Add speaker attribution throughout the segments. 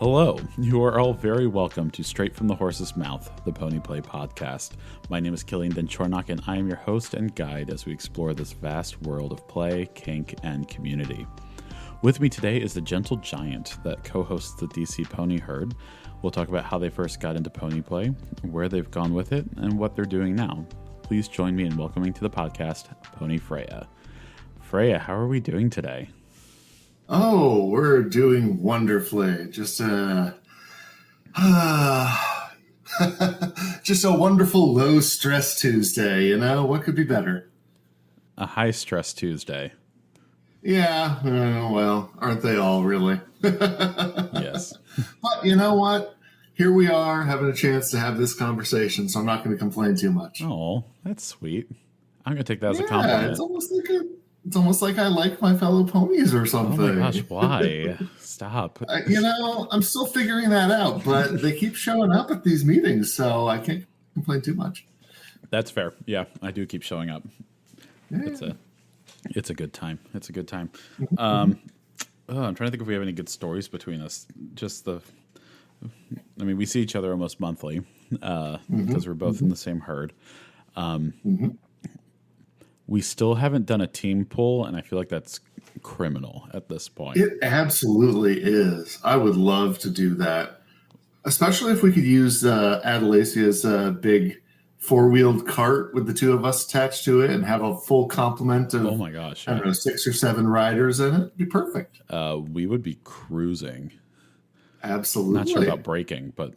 Speaker 1: Hello, you are all very welcome to Straight from the Horse's Mouth, the Pony Play podcast. My name is Kylian and I am your host and guide as we explore this vast world of play, kink, and community. With me today is the gentle giant that co-hosts the DC Pony Herd. We'll talk about how they first got into pony play, where they've gone with it, and what they're doing now. Please join me in welcoming to the podcast, Pony Freyja. Freyja, how are we doing today?
Speaker 2: Oh, we're doing wonderfully. Just a wonderful low stress Tuesday, you know? What could be better?
Speaker 1: A high stress Tuesday.
Speaker 2: Yeah, well, aren't they all really?
Speaker 1: Yes.
Speaker 2: But you know what? Here we are having a chance to have this conversation, so I'm not going to complain too much.
Speaker 1: Oh, that's sweet. I'm going to take that as a compliment.
Speaker 2: It's almost like I like my fellow ponies or something.
Speaker 1: Oh my gosh, why? Stop.
Speaker 2: I'm still figuring that out, but they keep showing up at these meetings, so I can't complain too much.
Speaker 1: That's fair. Yeah, I do keep showing up.
Speaker 2: Yeah.
Speaker 1: It's a good time. It's a good time. I'm trying to think if we have any good stories between us. We see each other almost monthly because we're both in the same herd. We still haven't done a team pull, and I feel like that's criminal at this point.
Speaker 2: It absolutely is. I would love to do that, especially if we could use Adelacia's big four-wheeled cart with the two of us attached to it and have a full complement of, 6 or 7 riders in it. It'd be perfect.
Speaker 1: We would be cruising.
Speaker 2: Absolutely.
Speaker 1: Not sure about braking, but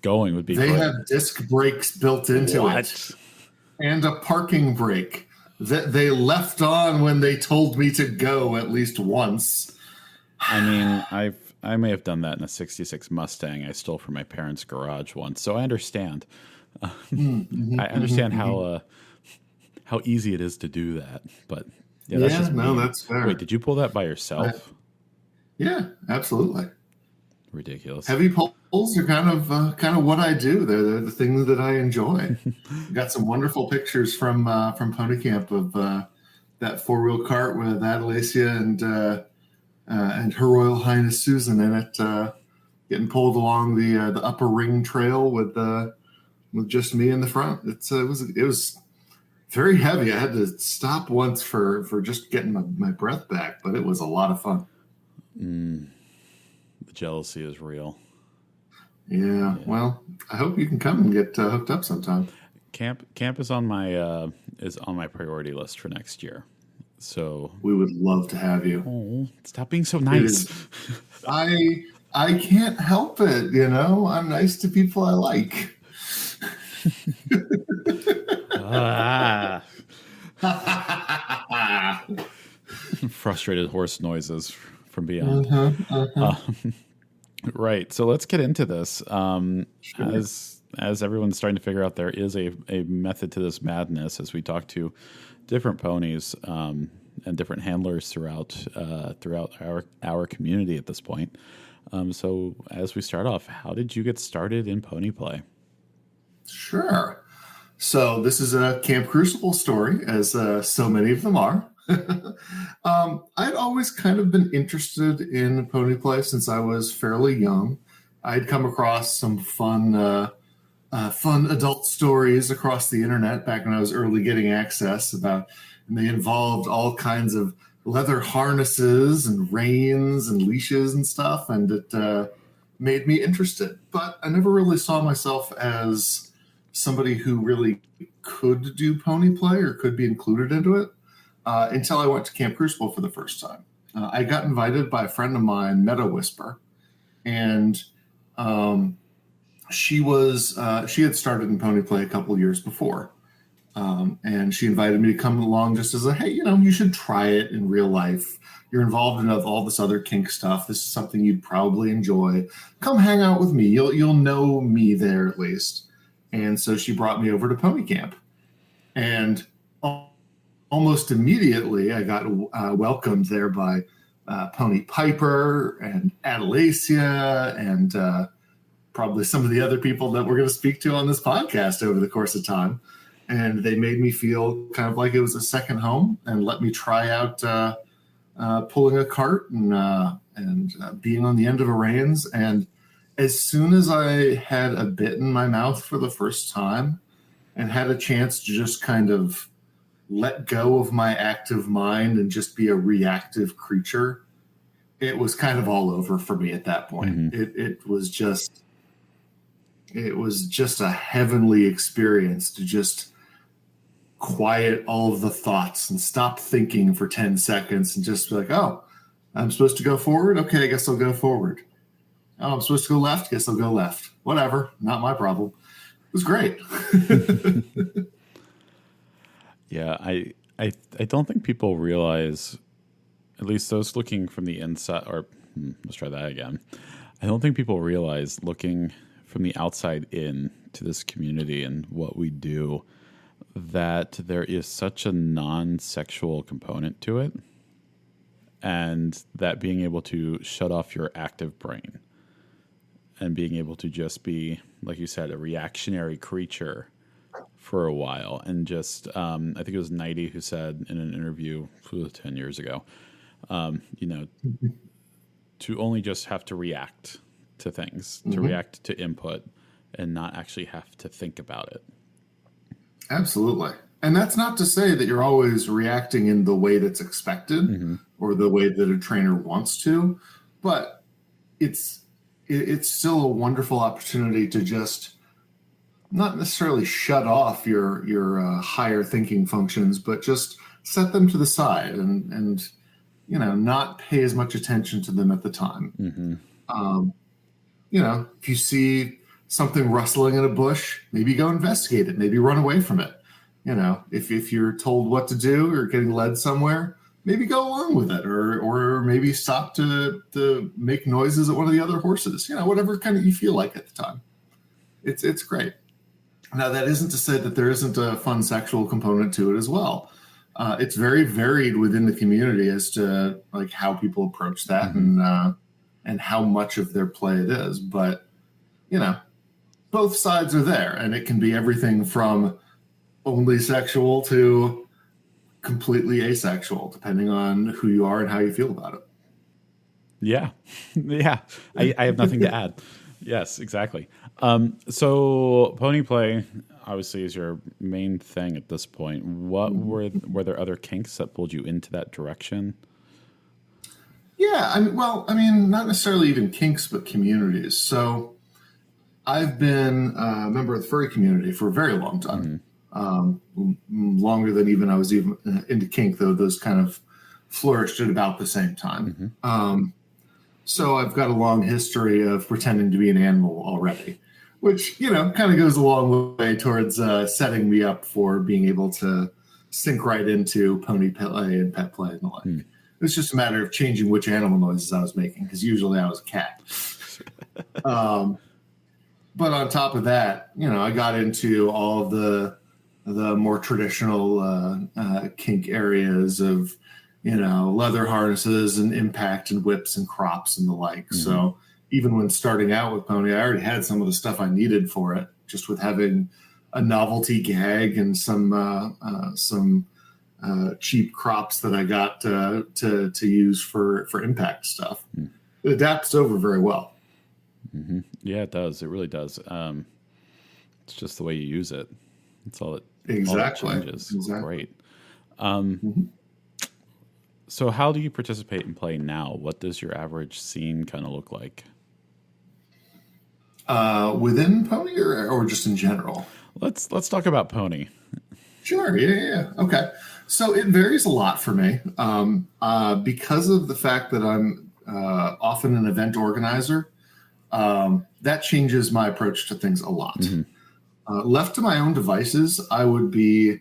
Speaker 1: going would be
Speaker 2: They
Speaker 1: great.
Speaker 2: have disc brakes built into it and a parking brake that they left on when they told me to go at least once.
Speaker 1: I mean, I may have done that in a 66 Mustang I stole from my parents' garage once, so I understand. I understand how easy it is to do that, but
Speaker 2: that's fair.
Speaker 1: Wait, did you pull that by yourself?
Speaker 2: Yeah, absolutely.
Speaker 1: Ridiculous.
Speaker 2: Heavy pulls are kind of what I do. They're the things that I enjoy. Got some wonderful pictures from Pony Camp of that four-wheel cart with Adelacia and Her Royal Highness Susan in it, getting pulled along the upper ring trail with just me in the front. It was very heavy. I had to stop once for just getting my breath back, but it was a lot of fun.
Speaker 1: The jealousy is real.
Speaker 2: Yeah. Well, I hope you can come and get hooked up sometime.
Speaker 1: Camp is on my priority list for next year. So
Speaker 2: we would love to have you.
Speaker 1: Oh, stop being so nice.
Speaker 2: I can't help it, you know. I'm nice to people I like.
Speaker 1: Frustrated horse noises from beyond. Right. So let's get into this. Sure. As everyone's starting to figure out, there is a method to this madness as we talk to different ponies and different handlers throughout our community at this point. So as we start off, how did you get started in pony play?
Speaker 2: Sure. So this is a Camp Crucible story, as so many of them are. I'd always kind of been interested in pony play since I was fairly young. I'd come across some fun adult stories across the internet back when I was early getting access and they involved all kinds of leather harnesses and reins and leashes and stuff, and it made me interested. But I never really saw myself as somebody who really could do pony play or could be included into it. Until I went to Camp Crucible for the first time. I got invited by a friend of mine, Meadow Whisper, and she had started in pony play a couple years before, and she invited me to come along just as hey, you should try it in real life. You're involved in all this other kink stuff. This is something you'd probably enjoy. Come hang out with me. You'll know me there at least. And so she brought me over to Pony Camp, and almost immediately, I got welcomed there by Pony Piper and Adelacia and probably some of the other people that we're going to speak to on this podcast over the course of time. And they made me feel kind of like it was a second home and let me try out pulling a cart and being on the end of a reins. And as soon as I had a bit in my mouth for the first time and had a chance to just kind of let go of my active mind and just be a reactive creature, it was kind of all over for me at that point. It was just a heavenly experience to just quiet all of the thoughts and stop thinking for 10 seconds and just be like, oh, I'm supposed to go forward? Okay, I guess I'll go forward. Oh, I'm supposed to go left? Guess I'll go left. Whatever, not my problem. It was great.
Speaker 1: Yeah, I don't think people realize, at least those looking from the inside, or let's try that again. I don't think people realize, looking from the outside in to this community and what we do, that there is such a non-sexual component to it, and that being able to shut off your active brain and being able to just be, like you said, a reactionary creature for a while. And just, I think it was Nighty who said in an interview 10 years ago, to only just have to react to things, to react to input, and not actually have to think about it.
Speaker 2: Absolutely. And that's not to say that you're always reacting in the way that's expected or the way that a trainer wants to, but it's still a wonderful opportunity to just not necessarily shut off your higher thinking functions, but just set them to the side and not pay as much attention to them at the time. If you see something rustling in a bush, maybe go investigate it, maybe run away from it. If you're told what to do or getting led somewhere, maybe go along with it, or maybe stop to make noises at one of the other horses, whatever kind of you feel like at the time. It's great. Now, that isn't to say that there isn't a fun sexual component to it as well. It's very varied within the community as to like how people approach that and how much of their play it is. But, both sides are there, and it can be everything from only sexual to completely asexual, depending on who you are and how you feel about it.
Speaker 1: Yeah. Yeah. I have nothing to add. Yes, exactly. So pony play obviously is your main thing at this point. What were there other kinks that pulled you into that direction?
Speaker 2: Yeah, not necessarily even kinks, but communities. So I've been a member of the furry community for a very long time. Longer than even I was even into kink, though those kind of flourished at about the same time. So I've got a long history of pretending to be an animal already, which, kind of goes a long way towards setting me up for being able to sink right into pony play and pet play and the like. It was just a matter of changing which animal noises I was making, because usually I was a cat. But on top of that, I got into all of the more traditional kink areas of, leather harnesses and impact and whips and crops and the like. So even when starting out with pony, I already had some of the stuff I needed for it, just with having a novelty gag and some cheap crops that I got to use for impact stuff. It adapts over very well.
Speaker 1: Yeah, it does. It really does. It's just the way you use it. That's all it
Speaker 2: Exactly.
Speaker 1: All it changes. Exactly. Great. So how do you participate in play now? What does your average scene kind of look like?
Speaker 2: Within pony or just in general?
Speaker 1: Let's talk about pony.
Speaker 2: Sure. Yeah. Okay. So it varies a lot for me because of the fact that I'm often an event organizer. That changes my approach to things a lot. Left to my own devices, I would be,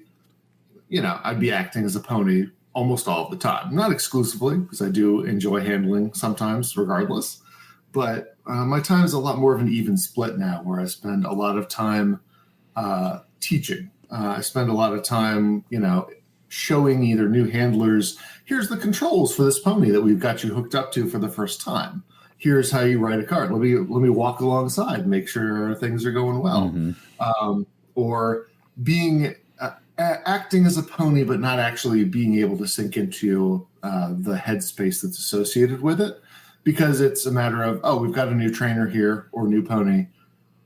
Speaker 2: I'd be acting as a pony almost all of the time. Not exclusively, because I do enjoy handling sometimes regardless. But my time is a lot more of an even split now, where I spend a lot of time teaching. I spend a lot of time, showing either new handlers, here's the controls for this pony that we've got you hooked up to for the first time. Here's how you write a card. Let me walk alongside, make sure things are going well. Or being acting as a pony, but not actually being able to sink into the headspace that's associated with it. because it's a matter of, oh, we've got a new trainer here or new pony.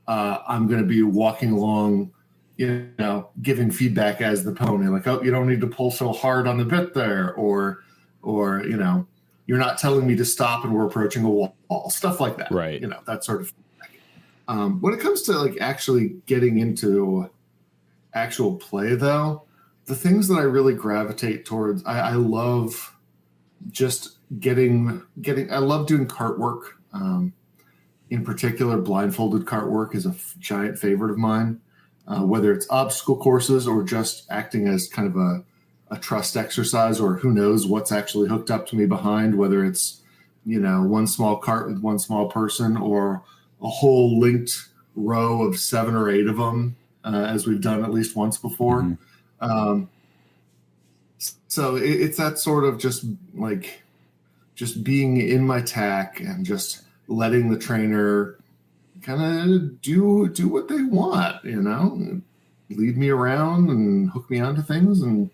Speaker 2: I'm going to be walking along, giving feedback as the pony, like, oh, you don't need to pull so hard on the bit there, or you're not telling me to stop and we're approaching a wall, stuff like that.
Speaker 1: Right.
Speaker 2: That sort of feedback. When it comes to like actually getting into actual play, though, the things that I really gravitate towards, I love just I love doing cart work. In particular, blindfolded cart work is a giant favorite of mine, whether it's obstacle courses or just acting as kind of a trust exercise, or who knows what's actually hooked up to me behind, whether it's, one small cart with one small person or a whole linked row of 7 or 8 of them, as we've done at least once before. Mm-hmm. So it's that sort of just being in my tack and just letting the trainer kind of do what they want, lead me around and hook me onto things and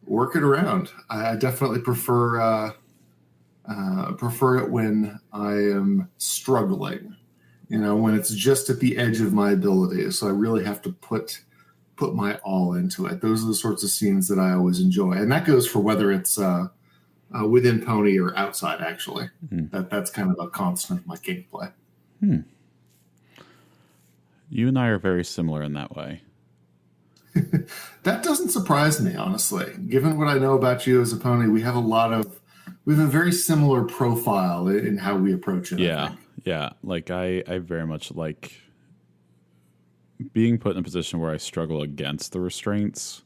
Speaker 2: work it around. I definitely prefer it when I am struggling, when it's just at the edge of my ability. So I really have to put my all into it. Those are the sorts of scenes that I always enjoy. And that goes for whether it's within pony or outside, actually. Mm-hmm. That's kind of a constant of my gameplay.
Speaker 1: You and I are very similar in that way.
Speaker 2: That doesn't surprise me, honestly. Given what I know about you as a pony, we have a very similar profile in how we approach it.
Speaker 1: Yeah. Yeah. Like I very much like being put in a position where I struggle against the restraints,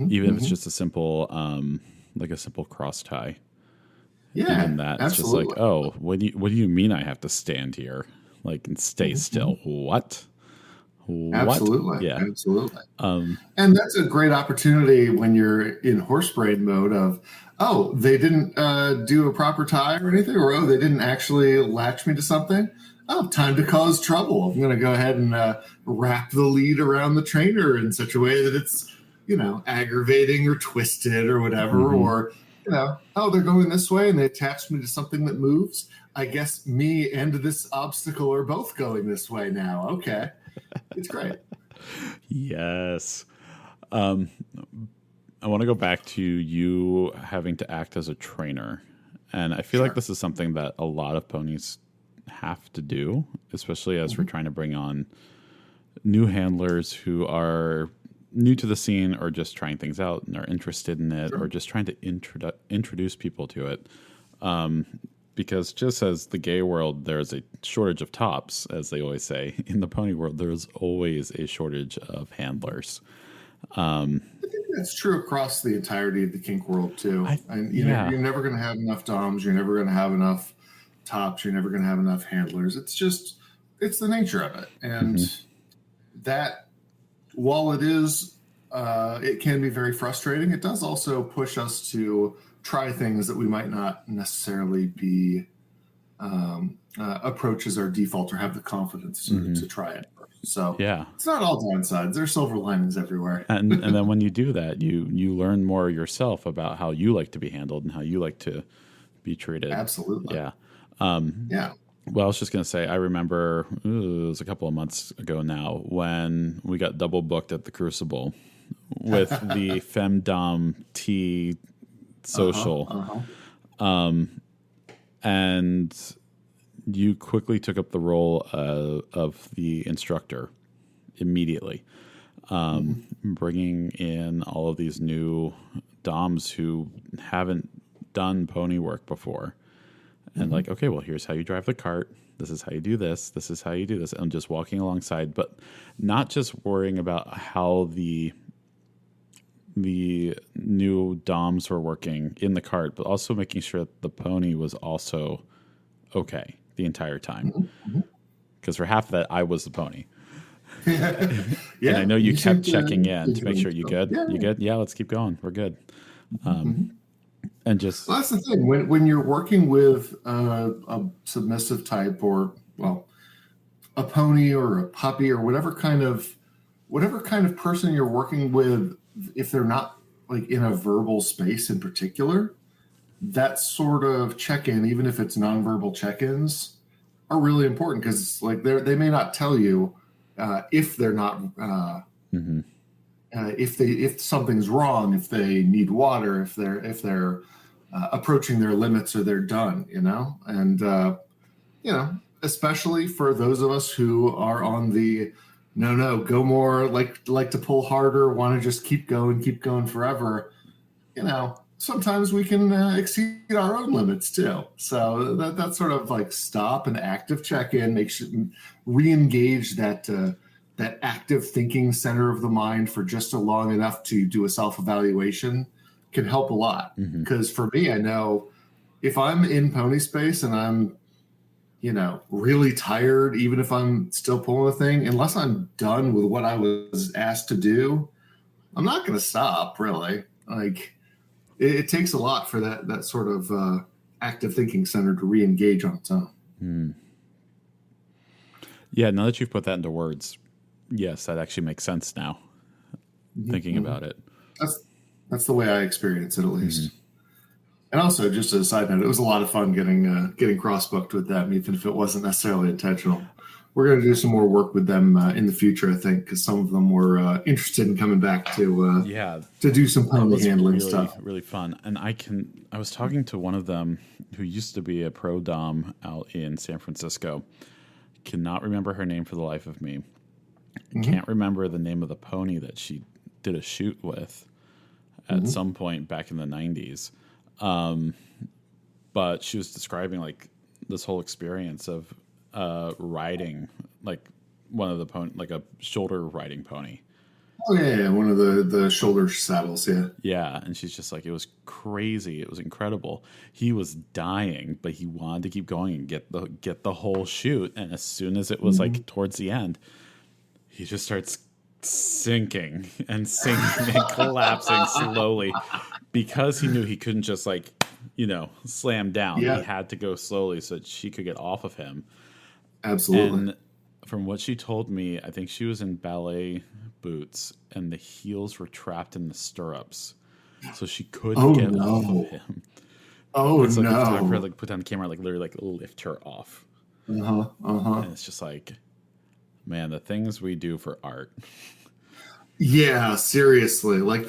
Speaker 1: even if it's just a simple, like a simple cross tie.
Speaker 2: Yeah,
Speaker 1: even that, it's just like, oh, what do you mean I have to stand here, like, and stay still? What?
Speaker 2: Absolutely,
Speaker 1: yeah,
Speaker 2: absolutely. And that's a great opportunity when you're in horse brain mode of, oh, they didn't do a proper tie or anything, or oh, they didn't actually latch me to something. Oh, time to cause trouble. I'm going to go ahead and wrap the lead around the trainer in such a way that it's, aggravating or twisted or whatever, or, oh, they're going this way and they attached me to something that moves. I guess me and this obstacle are both going this way now. Okay. It's great.
Speaker 1: Yes. I want to go back to you having to act as a trainer. And I feel like this is something that a lot of ponies have to do, especially as we're trying to bring on new handlers who are new to the scene or just trying things out and are interested in it, or just trying to introduce people to it. Because just as the gay world, there's a shortage of tops, as they always say, in the pony world, there's always a shortage of handlers.
Speaker 2: I think that's true across the entirety of the kink world too. You're never going to have enough doms. You're never going to have enough tops. You're never going to have enough handlers. It's the nature of it. And that, while it can be very frustrating, it does also push us to try things that we might not necessarily be approach as our default or have the confidence to try it first. So it's not all downsides. There's silver linings everywhere.
Speaker 1: and then when you do that, you learn more yourself about how you like to be handled and how you like to be treated.
Speaker 2: Absolutely.
Speaker 1: Yeah.
Speaker 2: Well,
Speaker 1: I was just going to say, I remember it was a couple of months ago now when we got double booked at the Crucible with the Femdom T social. And you quickly took up the role of the instructor immediately, bringing in all of these new doms who haven't done pony work before. And like, okay, well, here's how you drive the cart. This is how you do this. This is how you do this. And just walking alongside, but not just worrying about how the new doms were working in the cart, but also making sure that the pony was also okay the entire time. Because for half of that, I was the pony. And I know you kept checking in to make sure you good. Yeah. You good? Yeah, let's keep going. We're good. And just
Speaker 2: that's the thing when you're working with a submissive type, or a pony or a puppy or whatever kind of person you're working with, if they're not like in a verbal space in particular, that sort of check-in, even if it's nonverbal check-ins, are really important because like they may not tell you if they're not
Speaker 1: Mm-hmm.
Speaker 2: if something's wrong, if they need water, if they're approaching their limits or they're done, and especially for those of us who are on the no, go more, like to pull harder, want to just keep going forever. Sometimes we can exceed our own limits too. So that sort of like stop and active check-in, make sure re-engage that active thinking center of the mind for just a long enough to do a self-evaluation can help a lot. Because for me, I know if I'm in pony space and I'm really tired, even if I'm still pulling the thing, unless I'm done with what I was asked to do, I'm not going to stop, really. Like, it takes a lot for that sort of active thinking center to re-engage on its own.
Speaker 1: Mm. Yeah, now that you've put that into words, yes, that actually makes sense now, thinking about it.
Speaker 2: That's the way I experience it, at least. And also, just as a side note, it was a lot of fun getting cross-booked with them, even if it wasn't necessarily intentional. We're going to do some more work with them in the future, I think, because some of them were interested in coming back to do some pony handling stuff.
Speaker 1: Really fun. And I was talking to one of them who used to be a pro dom out in San Francisco. Cannot remember her name for the life of me. Can't remember the name of the pony that she did a shoot with at some point back in the 90s. But she was describing like this whole experience of riding like one of the pony, like a shoulder riding pony.
Speaker 2: Oh yeah, one of the shoulder saddles, yeah.
Speaker 1: Yeah, and she's just like, it was crazy, it was incredible. He was dying, but he wanted to keep going and get the whole shoot. And as soon as it was like towards the end, he just starts sinking and collapsing slowly because he knew he couldn't just like slam down. He had to go slowly so that she could get off of him.
Speaker 2: Absolutely.
Speaker 1: And from what she told me, I think she was in ballet boots and the heels were trapped in the stirrups, so she couldn't get off of him.
Speaker 2: So
Speaker 1: no! Time for her like put down the camera, like literally like lift her off. And it's just like, man, the things we do for art.
Speaker 2: Yeah, seriously. Like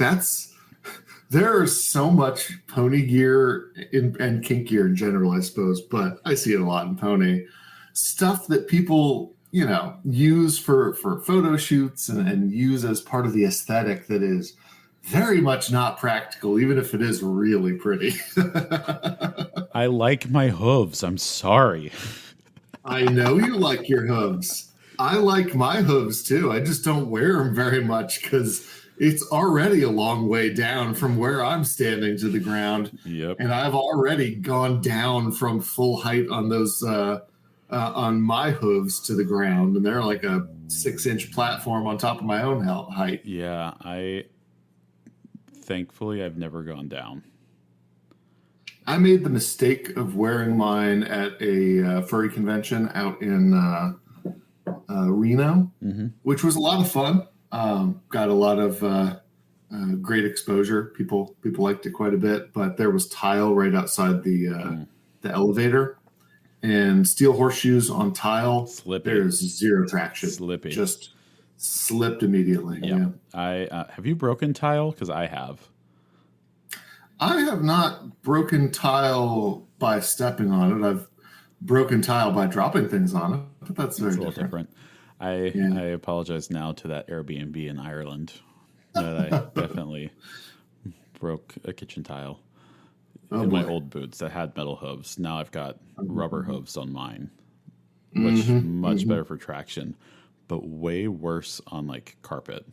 Speaker 2: there's so much pony gear and kink gear in general, I suppose, but I see it a lot in pony. Stuff that people, use for photo shoots and use as part of the aesthetic that is very much not practical, even if it is really pretty.
Speaker 1: I like my hooves. I'm sorry.
Speaker 2: I know you like your hooves. I like my hooves too. I just don't wear them very much because it's already a long way down from where I'm standing to the ground.
Speaker 1: Yep.
Speaker 2: And I've already gone down from full height on those on my hooves to the ground, and they're like a 6-inch platform on top of my own height.
Speaker 1: Yeah, thankfully I've never gone down.
Speaker 2: I made the mistake of wearing mine at a furry convention out in Reno, which was a lot of fun. Got a lot of great exposure. People liked it quite a bit, but there was tile right outside the elevator, and steel horseshoes on tile.
Speaker 1: Slippy.
Speaker 2: There's zero traction.
Speaker 1: Slippy.
Speaker 2: Just slipped immediately.
Speaker 1: Yep. Yeah. Have you broken tile? Because I have.
Speaker 2: I have not broken tile by stepping on it. I've broken tile by dropping things on it, but that's very different.
Speaker 1: I apologize now to that Airbnb in Ireland that I definitely broke a kitchen tile in my old boots that had metal hooves. Now I've got rubber hooves on mine, which much better for traction, but way worse on like carpet.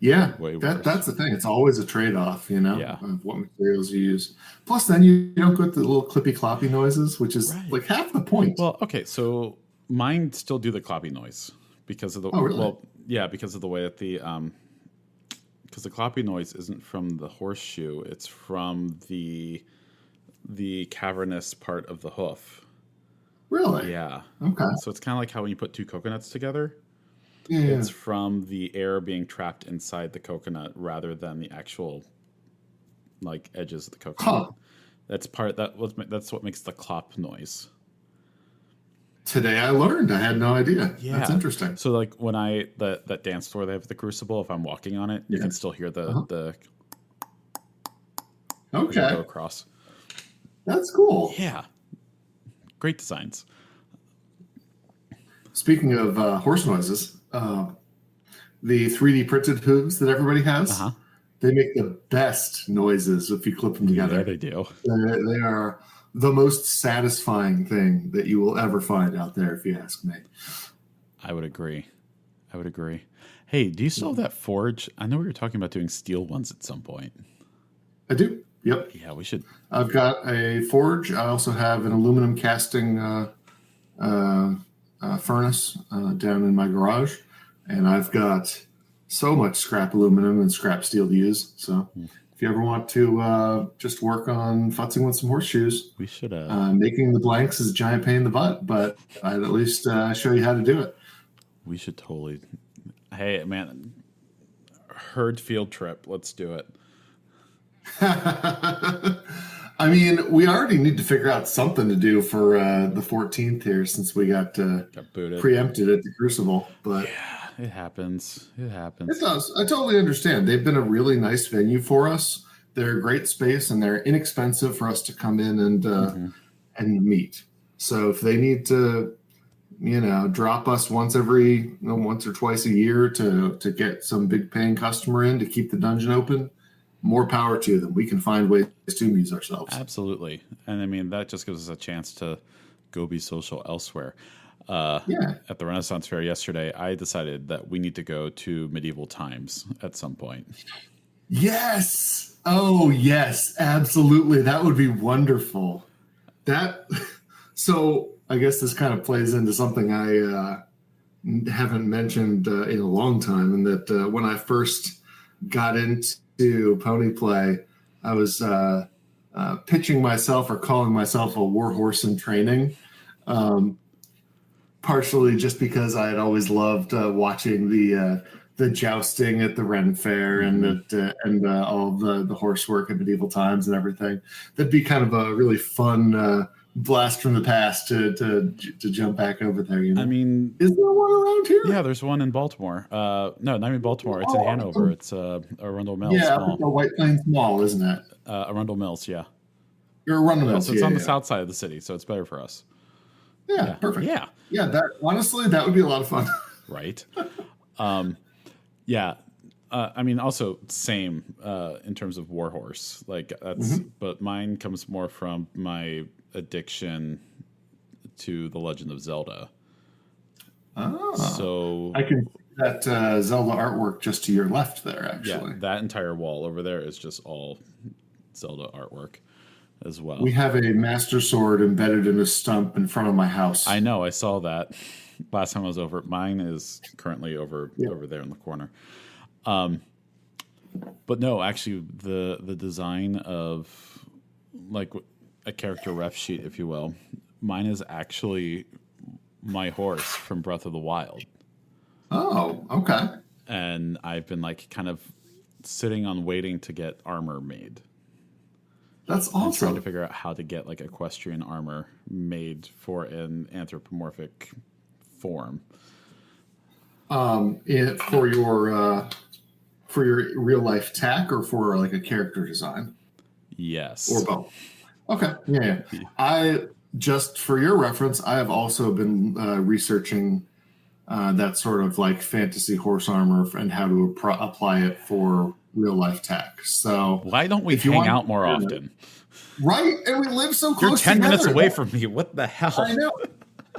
Speaker 2: Yeah, that's the thing. It's always a trade-off, of what materials you use. Plus, then you don't get the little clippy-cloppy noises, which is like half the point.
Speaker 1: Well, okay, so mine still do the cloppy noise because of the because of the way that because the cloppy noise isn't from the horseshoe; it's from the cavernous part of the hoof.
Speaker 2: Really?
Speaker 1: Yeah.
Speaker 2: Okay.
Speaker 1: So it's kind of like how when you put two coconuts together.
Speaker 2: Yeah.
Speaker 1: It's from the air being trapped inside the coconut rather than the actual like edges of the coconut.
Speaker 2: Huh.
Speaker 1: That's what makes the clop noise.
Speaker 2: Today I learned. I had no idea.
Speaker 1: Yeah.
Speaker 2: That's interesting.
Speaker 1: So like when that dance floor they have at the Crucible, if I'm walking on it, you can still hear the
Speaker 2: okay,
Speaker 1: go across.
Speaker 2: That's cool.
Speaker 1: Yeah. Great designs.
Speaker 2: Speaking of horse noises, the 3D printed hooves that everybody has, they make the best noises if you clip them together.
Speaker 1: Yeah, they do.
Speaker 2: They are the most satisfying thing that you will ever find out there, if you ask me.
Speaker 1: I would agree. Hey, do you still have that forge? I know we were talking about doing steel ones at some point.
Speaker 2: I do. Yep.
Speaker 1: Yeah, we should.
Speaker 2: I've got a forge. I also have an aluminum casting furnace down in my garage, and I've got so much scrap aluminum and scrap steel to use. So if you ever want to just work on futzing with some horseshoes,
Speaker 1: we should.
Speaker 2: Making the blanks is a giant pain in the butt, but I'd at least show you how to do it.
Speaker 1: We should totally. Hey, man, herd field trip. Let's do it.
Speaker 2: I mean, we already need to figure out something to do for the 14th here, since we got preempted at the Crucible. But
Speaker 1: yeah, it happens. It
Speaker 2: does. I totally understand. They've been a really nice venue for us. They're a great space, and they're inexpensive for us to come in and meet. So if they need to, drop us once or twice a year to get some big paying customer in to keep the dungeon open, more power to them. We can find ways to amuse ourselves.
Speaker 1: Absolutely. And I mean, that just gives us a chance to go be social elsewhere. At the Renaissance Fair yesterday, I decided that we need to go to medieval times at some point.
Speaker 2: Yes. Oh, yes, absolutely. That would be wonderful. So I guess this kind of plays into something I haven't mentioned in a long time, and that when I first got into pony play, I was pitching myself or calling myself a warhorse in training, partially just because I had always loved watching the jousting at the Ren Fair and all the horse work at medieval times and everything. That'd be kind of a really fun blast from the past to jump back over there.
Speaker 1: I mean,
Speaker 2: is there one around here?
Speaker 1: Yeah, there's one in Baltimore. No, not in Baltimore. It's in Hanover. It's Arundel Mills.
Speaker 2: Yeah,
Speaker 1: Mall.
Speaker 2: the White Plains Mall, isn't it?
Speaker 1: Arundel Mills, yeah.
Speaker 2: You're Arundel Mills.
Speaker 1: So it's on the south side of the city, so it's better for us.
Speaker 2: Yeah, perfect.
Speaker 1: Yeah.
Speaker 2: That honestly, that would be a lot of fun.
Speaker 1: Right. Yeah. I mean, also same in terms of warhorse. Like that's, but mine comes more from my addiction to The Legend of Zelda.
Speaker 2: Oh,
Speaker 1: so
Speaker 2: I can see that Zelda artwork just to your left there. Actually,
Speaker 1: yeah, that entire wall over there is just all Zelda artwork as well.
Speaker 2: We have a Master Sword embedded in a stump in front of my house.
Speaker 1: I know. I saw that last time I was over. Mine is currently over there in the corner. But no, actually, the design of like a character ref sheet, if you will, mine is actually my horse from Breath of the Wild.
Speaker 2: Oh, okay.
Speaker 1: And I've been like kind of sitting on waiting to get armor made.
Speaker 2: That's awesome.
Speaker 1: I'm trying to figure out how to get like equestrian armor made for an anthropomorphic form.
Speaker 2: For your real life tack or for like a character design?
Speaker 1: Yes.
Speaker 2: Or both. Okay. Yeah. I just for your reference, I have also been researching that sort of like fantasy horse armor and how to apply it for real life tack. So
Speaker 1: why don't we hang out more often?
Speaker 2: Right, and we live so close.
Speaker 1: You're 10
Speaker 2: together.
Speaker 1: Minutes away from me. What the hell?
Speaker 2: I know.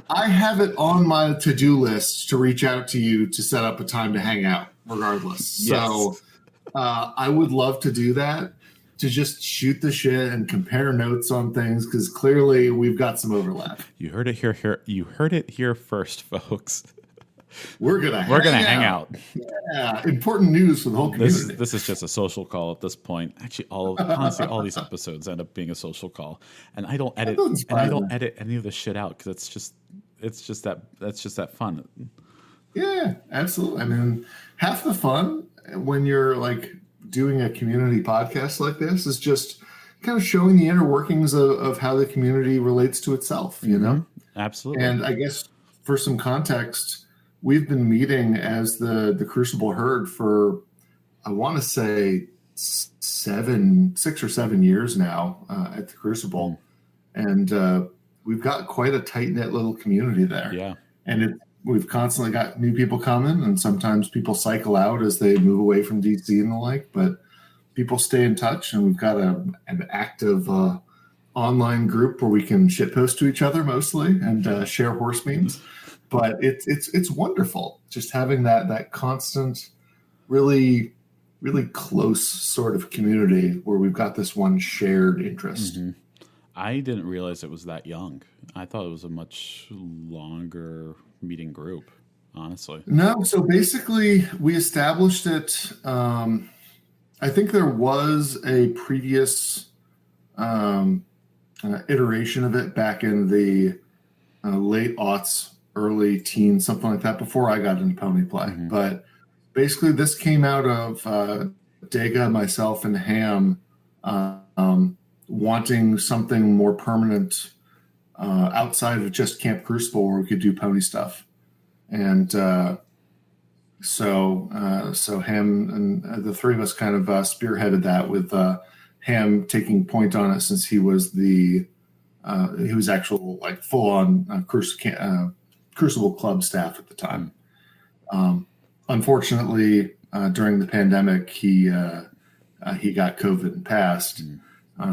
Speaker 2: I have it on my to-do list to reach out to you to set up a time to hang out, regardless.
Speaker 1: Yes.
Speaker 2: So I would love to do that, to just shoot the shit and compare notes on things, because clearly we've got some overlap.
Speaker 1: You heard it here. You heard it here first, folks.
Speaker 2: We're gonna
Speaker 1: hang out.
Speaker 2: Yeah, important news for the whole community.
Speaker 1: This is just a social call at this point. Actually, honestly, all these episodes end up being a social call, and I don't edit any of the shit out because that's just that fun.
Speaker 2: Yeah, absolutely. I mean, half the fun when you're like doing a community podcast like this is just kind of showing the inner workings of how the community relates to itself, you know?
Speaker 1: Absolutely.
Speaker 2: And I guess for some context, we've been meeting as the Crucible herd for, I want to say 6 or 7 years now at the Crucible. And we've got quite a tight-knit little community there.
Speaker 1: Yeah.
Speaker 2: And we've constantly got new people coming, and sometimes people cycle out as they move away from DC and the like, but people stay in touch, and we've got an active online group where we can shitpost to each other mostly and share horse memes. But it's wonderful just having that constant, really, really close sort of community where we've got this one shared interest.
Speaker 1: I didn't realize it was that young. I thought it was a much longer meeting group, honestly.
Speaker 2: No, so basically we established it. I think there was a previous iteration of it back in the late aughts, early teens, something like that, before I got into pony play. But basically this came out of Dega, myself, and Ham wanting something more permanent outside of just Camp Crucible where we could do pony stuff. And so Ham and the three of us kind of spearheaded that, with Ham taking point on it since he was actual like full on Crucible club staff at the time. Unfortunately, during the pandemic, he got COVID and passed.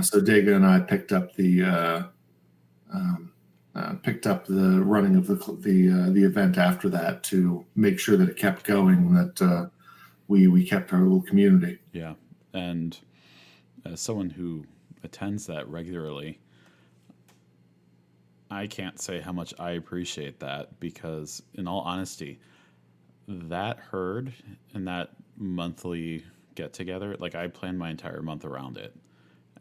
Speaker 2: So Dega and I picked up the running of the event after that to make sure that it kept going, that we kept our little community.
Speaker 1: Yeah, and as someone who attends that regularly, I can't say how much I appreciate that, because in all honesty, that herd and that monthly get together, like I planned my entire month around it.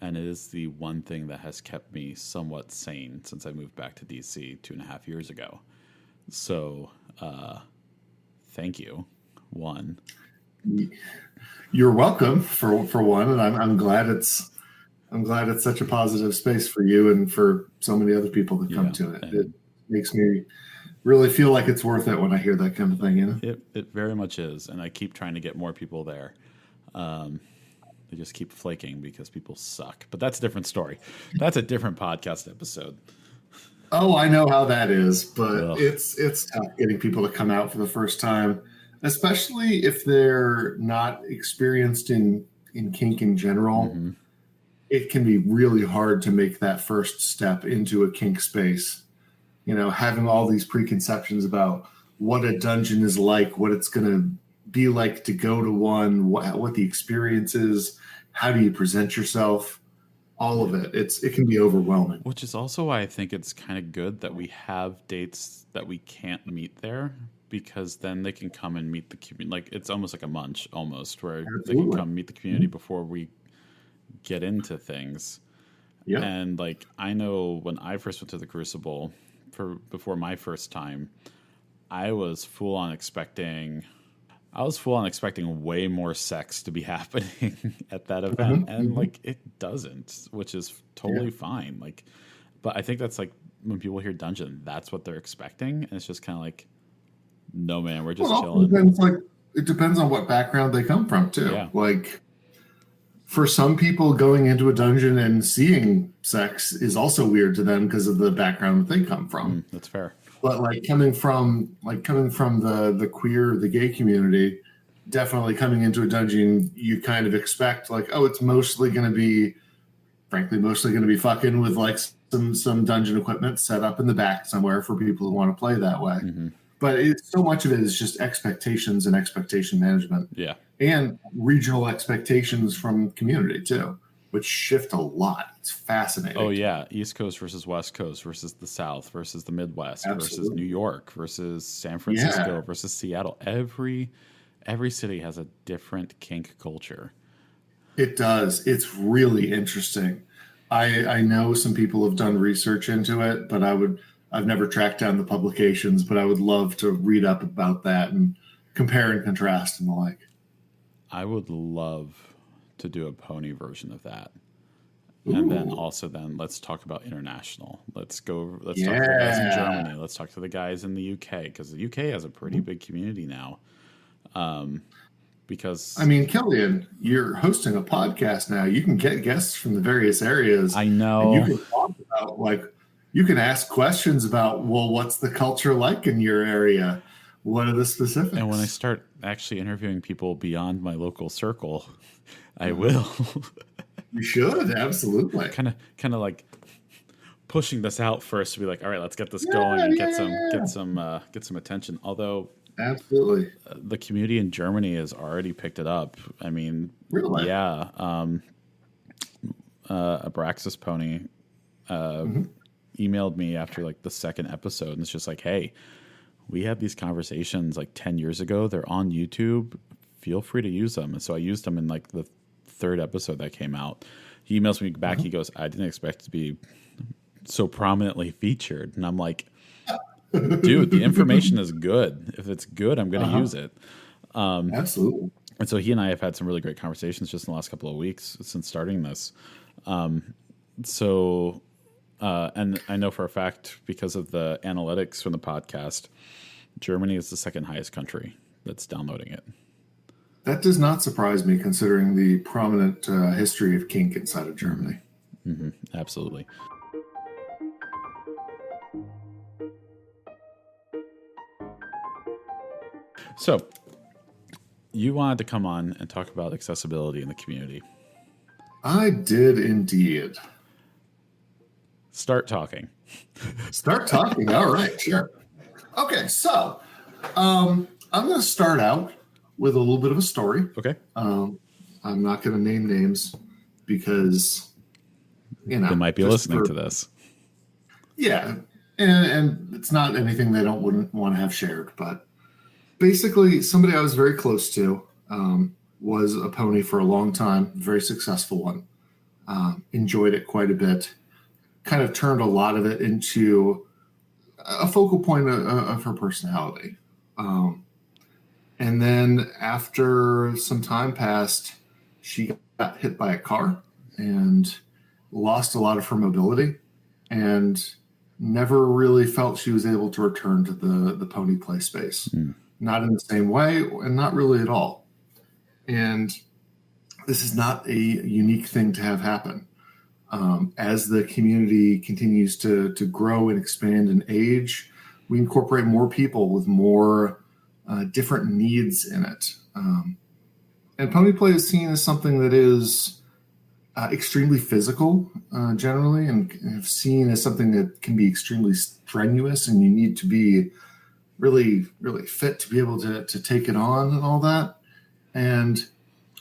Speaker 1: And it is the one thing that has kept me somewhat sane since I moved back to DC 2.5 years ago. So, thank you. One.
Speaker 2: You're welcome for one, and I'm glad it's such a positive space for you and for so many other people that come to it. It makes me really feel like it's worth it when I hear that kind of thing. You know,
Speaker 1: it very much is, and I keep trying to get more people there. They just keep flaking because people suck. But that's a different story. That's a different podcast episode.
Speaker 2: Oh, I know how that is, but it's tough getting people to come out for the first time, especially if they're not experienced in kink in general. It can be really hard to make that first step into a kink space. You know, having all these preconceptions about what a dungeon is like, what it's going to be like to go to one, what the experience is, how do you present yourself, all of it. It can be overwhelming.
Speaker 1: Which is also why I think it's kind of good that we have dates that we can't meet there, because then they can come and meet the community. Like, it's almost like a munch almost, where they can come meet the community before we get into things.
Speaker 2: Yeah. And
Speaker 1: like, I know when I first went to the Crucible before my first time, I was full on expecting way more sex to be happening at that event. And like, it doesn't, which is totally fine. Like, but I think that's like, when people hear dungeon, that's what they're expecting. And it's just kind of like, no, man, we're just chilling.
Speaker 2: It depends on what background they come from too.
Speaker 1: Yeah.
Speaker 2: Like, for some people, going into a dungeon and seeing sex is also weird to them because of the background that they come from.
Speaker 1: That's fair.
Speaker 2: But coming from the queer, the gay community, definitely coming into a dungeon, you kind of expect like, oh, it's mostly going to be fucking with like some dungeon equipment set up in the back somewhere for people who want to play that way. But so much of it is just expectations and expectation management.
Speaker 1: Yeah.
Speaker 2: And regional expectations from community too, which shift a lot. It's fascinating.
Speaker 1: Oh yeah, East Coast versus West Coast versus the South versus the Midwest versus New York versus San Francisco versus Seattle. Every city has a different kink culture.
Speaker 2: It does. It's really interesting. I know some people have done research into it, but I've never tracked down the publications, but I would love to read up about that and compare and contrast and the like.
Speaker 1: I would love to do a pony version of that.
Speaker 2: Ooh.
Speaker 1: And then let's talk about international. Let's talk to the
Speaker 2: Yeah.
Speaker 1: guys in Germany. Let's talk to the guys in the UK, because the UK has a pretty big community now. Because
Speaker 2: I mean, Kylian, you're hosting a podcast now. You can get guests from the various areas.
Speaker 1: I know.
Speaker 2: And you can talk about, like, you can ask questions about, well, what's the culture like in your area? What are the specifics?
Speaker 1: And when I start actually interviewing people beyond my local circle, I will.
Speaker 2: You should, absolutely.
Speaker 1: Kind of like pushing this out first to be like, all right, let's get this going and get some attention. Although,
Speaker 2: absolutely,
Speaker 1: the community in Germany has already picked it up. I mean,
Speaker 2: really,
Speaker 1: yeah. Abraxas Pony emailed me after like the second episode, and it's just like, hey, we had these conversations like 10 years ago. They're on YouTube. Feel free to use them. And so I used them in like the third episode that came out. He emails me back. He goes, I didn't expect to be so prominently featured. And I'm like, dude, the information is good. If it's good, I'm going to use it.
Speaker 2: Absolutely.
Speaker 1: And so he and I have had some really great conversations just in the last couple of weeks since starting this. And I know for a fact, because of the analytics from the podcast, Germany is the second highest country that's downloading it.
Speaker 2: That does not surprise me, considering the prominent history of kink inside of Germany.
Speaker 1: Mm-hmm. Absolutely. So, you wanted to come on and talk about accessibility in the community.
Speaker 2: I did indeed.
Speaker 1: Start talking.
Speaker 2: Start talking. All right, sure. Okay, so I'm going to start out with a little bit of a story.
Speaker 1: Okay.
Speaker 2: I'm not going to name names because, you know,
Speaker 1: they might be listening to this.
Speaker 2: Yeah, and it's not anything they wouldn't want to have shared. But basically, somebody I was very close to was a pony for a long time, very successful one. Enjoyed it quite a bit. Kind of turned a lot of it into a focal point of her personality. And then after some time passed, she got hit by a car and lost a lot of her mobility and never really felt she was able to return to the pony play space. Not in the same way and not really at all. And this is not a unique thing to have happen. As the community continues to grow and expand and age, we incorporate more people with more different needs in it. And pony play is seen as something that is extremely physical generally, and seen as something that can be extremely strenuous, and you need to be really, really fit to be able to take it on and all that. And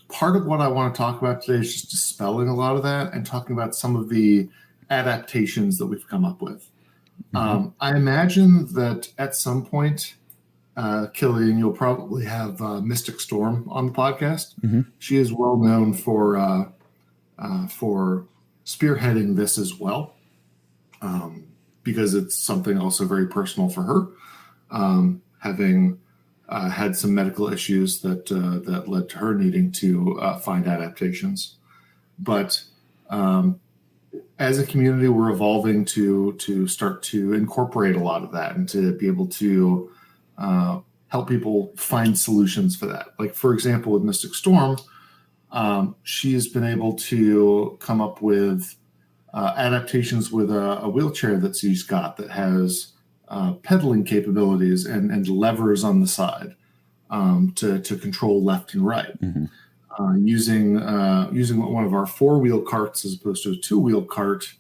Speaker 2: part of what I want to talk about today is just dispelling a lot of that and talking about some of the adaptations that we've come up with. I imagine that at some point, Kylian, you'll probably have Mystic Storm on the podcast. She is well known for spearheading this as well, because it's something also very personal for her, having had some medical issues that led to her needing to find adaptations. But as a community, we're evolving to start to incorporate a lot of that and to be able to help people find solutions for that. Like, for example, with Mystic Storm, she's been able to come up with adaptations with a wheelchair that she's got that has pedaling capabilities and levers on the side to control left and right. Using one of our 4-wheel carts as opposed to a 2-wheel cart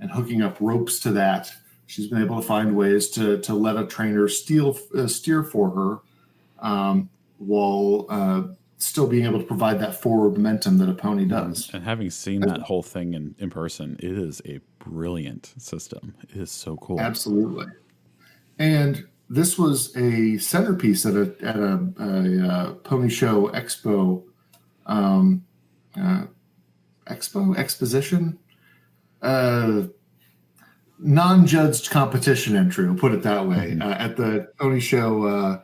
Speaker 2: and hooking up ropes to that, she's been able to find ways to let a trainer steer for her while still being able to provide that forward momentum that a pony does.
Speaker 1: And having seen that whole thing in person, it is a brilliant system. It is so cool. Absolutely.
Speaker 2: And this was a centerpiece at a pony show expo, exposition, non-judged competition entry, we'll put it that way, at the pony show,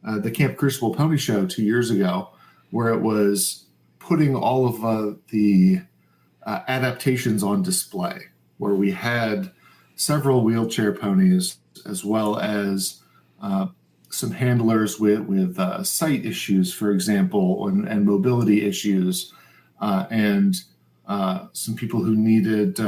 Speaker 2: the Camp Crucible pony show 2 years ago, where it was putting all of the adaptations on display, where we had several wheelchair ponies as well as some handlers with sight issues, for example, and mobility issues, and some people who needed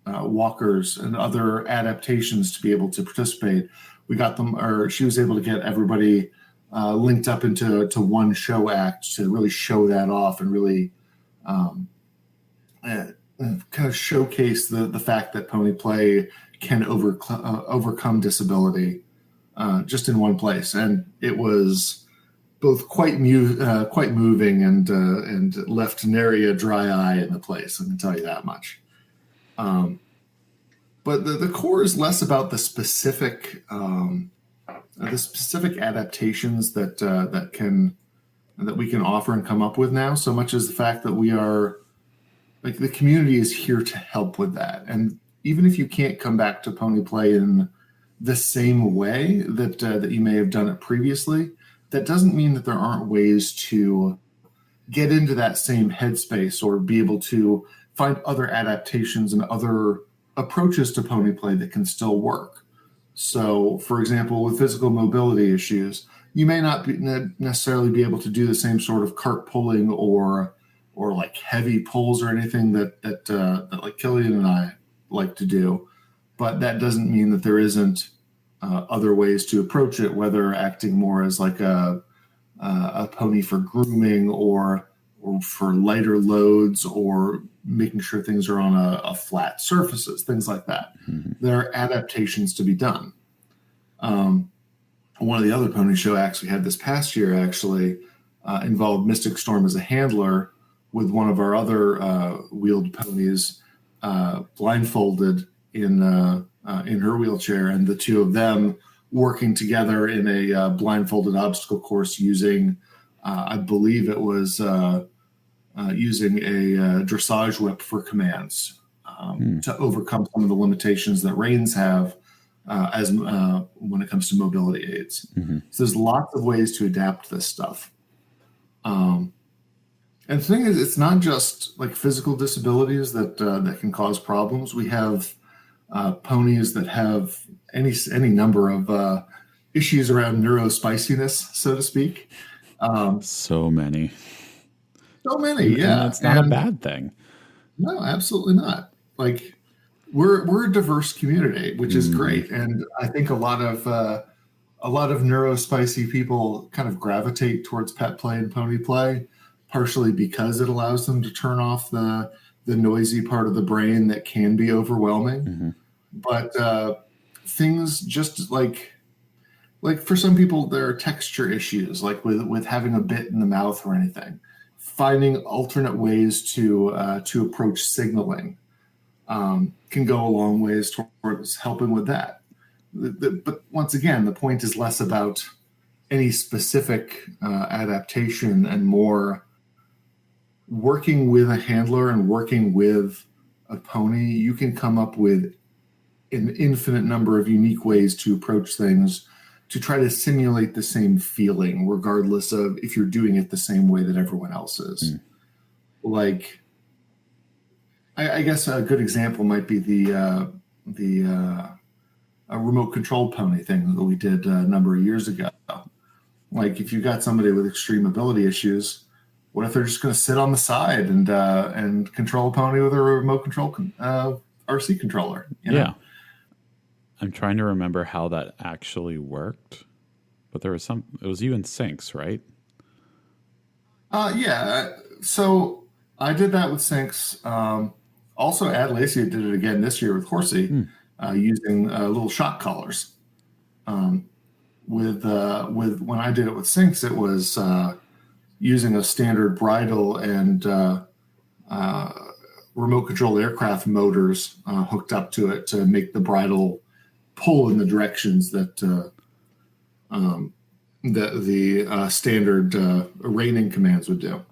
Speaker 2: walkers and other adaptations to be able to participate. We got them, or she was able to get everybody linked up into one show act to really show that off and really kind of showcase the fact that pony play can overcome disability just in one place. And it was both quite moving and left nary a dry eye in the place. I can tell you that much. But the core is less about the specific adaptations that we can offer and come up with now, so much as the fact that we are, like, the community is here to help with that. And even if you can't come back to pony play in the same way that you may have done it previously, that doesn't mean that there aren't ways to get into that same headspace or be able to find other adaptations and other approaches to pony play that can still work. So, for example, with physical mobility issues, you may not necessarily be able to do the same sort of cart pulling or like heavy pulls or anything that like Kylian and I like to do, but that doesn't mean that there isn't other ways to approach it, whether acting more as like a pony for grooming or for lighter loads, or making sure things are on a flat surfaces, things like that. Mm-hmm. There are adaptations to be done. One of the other pony show acts we had this past year actually involved Mystic Storm as a handler, with one of our other wheeled ponies blindfolded in her wheelchair, and the two of them working together in a blindfolded obstacle course using, I believe it was using a dressage whip for commands to overcome some of the limitations that reins have as when it comes to mobility aids. Mm-hmm. So there's lots of ways to adapt this stuff. And the thing is, it's not just like physical disabilities that can cause problems. We have ponies that have any number of issues around neurospiciness, so to speak.
Speaker 1: So many,
Speaker 2: yeah.
Speaker 1: And it's not a bad thing.
Speaker 2: No, absolutely not. Like, we're a diverse community, which is great, and I think a lot of neurospicy people kind of gravitate towards pet play and pony play, partially because it allows them to turn off the noisy part of the brain that can be overwhelming. Mm-hmm. But things just like for some people, there are texture issues, like with having a bit in the mouth or anything. Finding alternate ways to approach signaling can go a long ways towards helping with that. But once again, the point is less about any specific adaptation and more working with a handler and working with a pony. You can come up with an infinite number of unique ways to approach things to try to simulate the same feeling, regardless of if you're doing it the same way that everyone else is. Like, I guess a good example might be the remote control pony thing that we did a number of years ago. Like, if you got somebody with extreme mobility issues, what if they're just going to sit on the side and control a pony with a remote control RC controller? You know?
Speaker 1: Yeah. I'm trying to remember how that actually worked, but it was you and Sinks, right?
Speaker 2: Yeah. So I did that with Sinks. Also, Adelasia did it again this year with Horsey, using little shock collars. With when I did it with Sinks, it was using a standard bridle and remote control aircraft motors hooked up to it to make the bridle pull in the directions that the standard reining commands would do.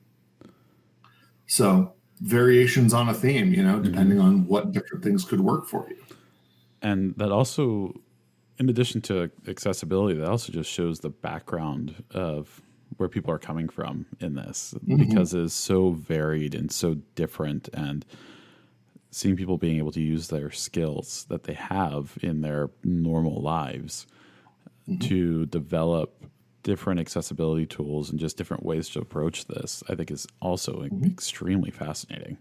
Speaker 2: So variations on a theme, depending on what different things could work for you.
Speaker 1: And that also, in addition to accessibility, that also just shows the background of where people are coming from in this, because it is so varied and so different, and seeing people being able to use their skills that they have in their normal lives to develop different accessibility tools and just different ways to approach this, I think is also extremely fascinating.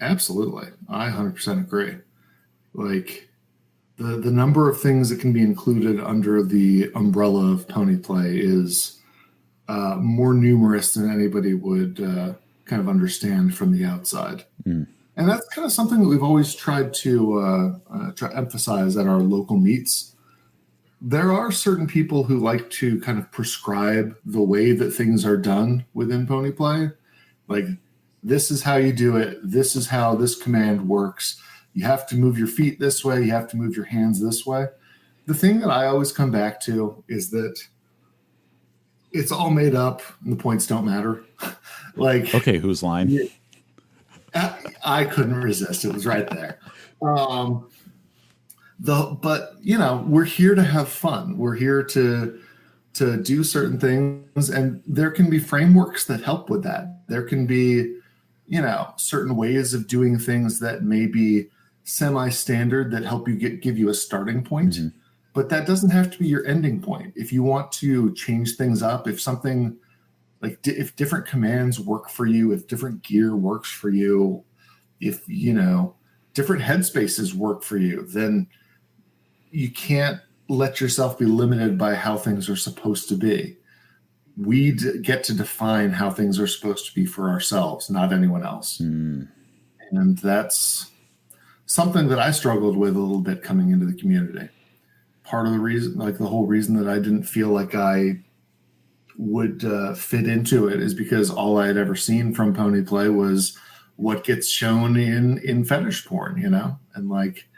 Speaker 2: Absolutely. I 100% agree. Like the number of things that can be included under the umbrella of pony play is more numerous than anybody would kind of understand from the outside. And that's kind of something that we've always tried to emphasize at our local meets. There are certain people who like to kind of prescribe the way that things are done within pony play. Like, this is how you do it. This is how this command works. You have to move your feet this way. You have to move your hands this way. The thing that I always come back to is that it's all made up and the points don't matter. Like,
Speaker 1: okay, whose line?
Speaker 2: I couldn't resist. It was right there. But you know, we're here to have fun. We're here to do certain things, and there can be frameworks that help with that. There can be, you know, certain ways of doing things that may be semi-standard that help you give you a starting point. But that doesn't have to be your ending point. If you want to change things up, if something like if different commands work for you, if different gear works for you, if, you know, different headspaces work for you, then you can't let yourself be limited by how things are supposed to be. We get to define how things are supposed to be for ourselves, not anyone else. And that's something that I struggled with a little bit coming into the community. Part of the reason, like the whole reason that I didn't feel like I would fit into it is because all I had ever seen from pony play was what gets shown in fetish porn, you know? And like,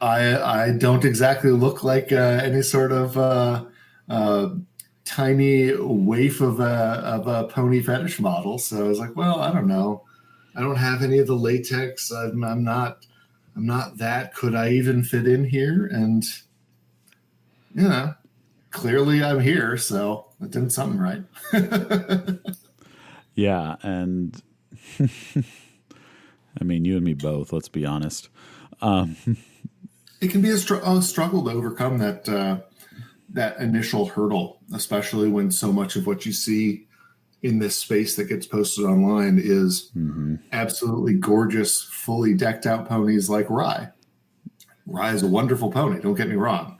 Speaker 2: I don't exactly look like any sort of tiny waif of a pony fetish model. So I was like, well, I don't know. I don't have any of the latex. I'm not that. Could I even fit in here? And, you know, clearly I'm here. So I did something right.
Speaker 1: Yeah. And I mean, you and me both, let's be honest.
Speaker 2: It can be a struggle to overcome that initial hurdle, especially when so much of what you see in this space that gets posted online is absolutely gorgeous, fully decked out ponies like Rye. Rye is a wonderful pony, don't get me wrong.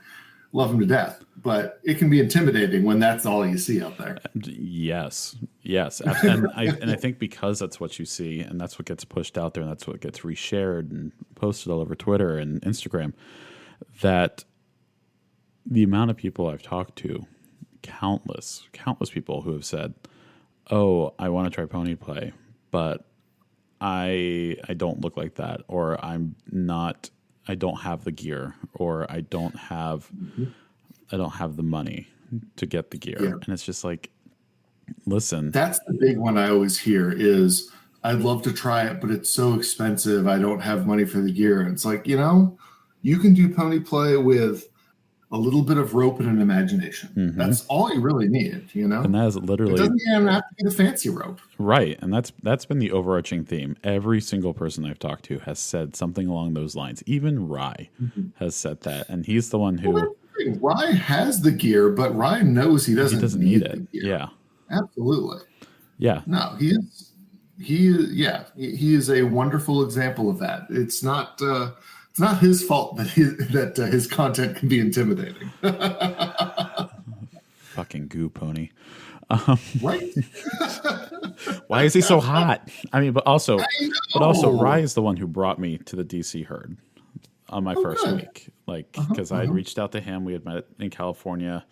Speaker 2: Love him to death. But it can be intimidating when that's all you see out there.
Speaker 1: Yes. And I think because that's what you see and that's what gets pushed out there and that's what gets reshared and posted all over Twitter and Instagram, that the amount of people I've talked to, countless people who have said, oh, I want to try pony play, but I don't look like that, or I don't have the gear, or I don't have the money to get the gear. Yeah. And it's just like, listen.
Speaker 2: That's the big one I always hear is, I'd love to try it, but it's so expensive. I don't have money for the gear. And it's like, you know, you can do pony play with a little bit of rope and an imagination. That's all you really need, you know?
Speaker 1: And that is literally...
Speaker 2: It doesn't even have to be the fancy rope.
Speaker 1: Right. And that's been the overarching theme. Every single person I've talked to has said something along those lines. Even Rye has said that. And he's the one who...
Speaker 2: Well, Rye has the gear, but Rye knows he doesn't need it.
Speaker 1: Yeah.
Speaker 2: Absolutely.
Speaker 1: Yeah.
Speaker 2: No, he is a wonderful example of that. It's not his fault that his content can be intimidating.
Speaker 1: Fucking goo pony.
Speaker 2: Right?
Speaker 1: Why is he so hot? I mean, but also Rye is the one who brought me to the DC herd on my first week. Like, because I had reached out to him. We had met in California.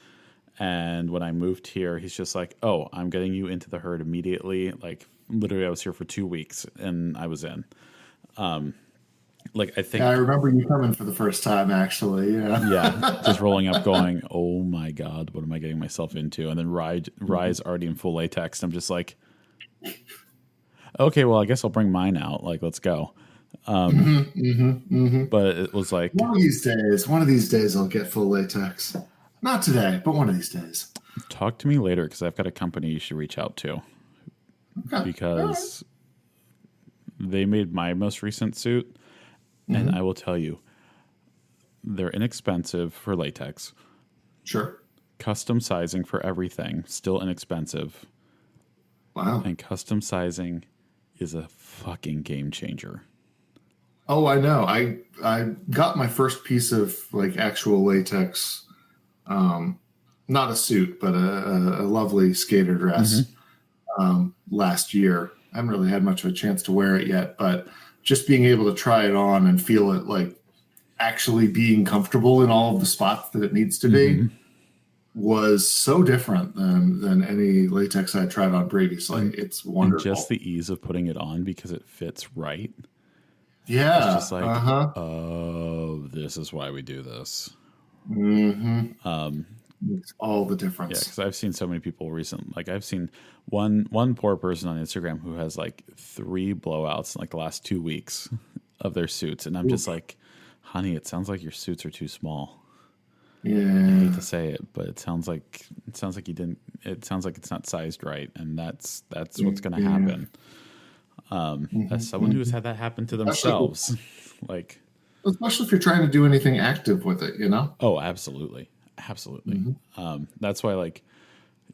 Speaker 1: And when I moved here, he's just like, oh, I'm getting you into the herd immediately. Like, literally, I was here for 2 weeks and I was in. Like, I think...
Speaker 2: Yeah, I remember you coming for the first time, actually. Yeah.
Speaker 1: Yeah, just rolling up going, oh my God, what am I getting myself into? And then Rye's already in full latex. And I'm just like, okay, well, I guess I'll bring mine out. Like, let's go. But it was like...
Speaker 2: One of these days I'll get full latex. Not today, but one of these days.
Speaker 1: Talk to me later because I've got a company you should reach out to
Speaker 2: Okay.
Speaker 1: because they made my most recent suit, and I will tell you, they're inexpensive for latex.
Speaker 2: Sure.
Speaker 1: Custom sizing for everything, still inexpensive.
Speaker 2: Wow.
Speaker 1: And custom sizing is a fucking game changer.
Speaker 2: Oh, I know. I got my first piece of like actual latex, not a suit, but a lovely skater dress last year. I haven't really had much of a chance to wear it yet, but just being able to try it on and feel it like actually being comfortable in all of the spots that it needs to be was so different than any latex I tried on previously. It's wonderful.
Speaker 1: And just the ease of putting it on because it fits right.
Speaker 2: Yeah.
Speaker 1: It's just like, oh, this is why we do this.
Speaker 2: Makes all the difference.
Speaker 1: Yeah, because I've seen so many people recently. Like I've seen one poor person on Instagram who has like 3 blowouts in like the last 2 weeks of their suits, and I'm just like, honey, it sounds like your suits are too small.
Speaker 2: Yeah.
Speaker 1: I hate to say it, but it sounds like you didn't. It sounds like it's not sized right, and that's what's going to happen. As someone who has had that happen to themselves, like,
Speaker 2: especially if you're trying to do anything active with it, you know?
Speaker 1: Oh, absolutely. That's why, like,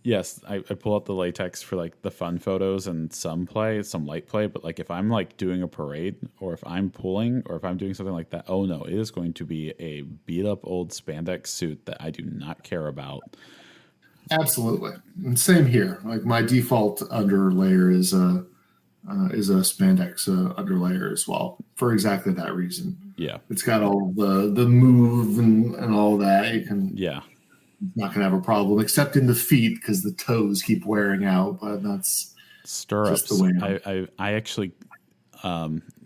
Speaker 1: yes, I pull out the latex for like the fun photos and some light play, but like if I'm like doing a parade or if I'm pulling or if I'm doing something like that, oh no, it is going to be a beat up old spandex suit that I do not care about.
Speaker 2: Absolutely. And same here. Like my default underlayer is a spandex underlayer as well for exactly that reason.
Speaker 1: Yeah.
Speaker 2: It's got all the move and all that. You can,
Speaker 1: yeah.
Speaker 2: Not going to have a problem except in the feet because the toes keep wearing out, but that's
Speaker 1: stirrups.
Speaker 2: Just the way
Speaker 1: I actually,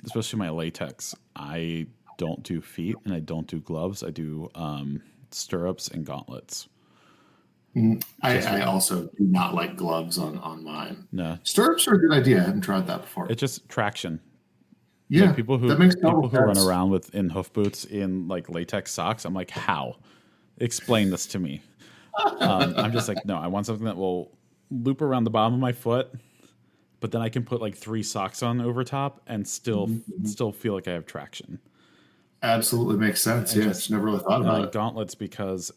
Speaker 1: especially my latex, I don't do feet and I don't do gloves. I do stirrups and gauntlets.
Speaker 2: I also do not like gloves on mine.
Speaker 1: No.
Speaker 2: Stirrups are a good idea. I hadn't tried that before.
Speaker 1: It's just traction.
Speaker 2: Yeah.
Speaker 1: Like people who run around in hoof boots in like latex socks, I'm like, how? Explain this to me. I'm just like, no, I want something that will loop around the bottom of my foot, but then I can put like 3 socks on over top and still feel like I have traction.
Speaker 2: Absolutely makes sense. Yeah, just never really thought about it.
Speaker 1: Gauntlets because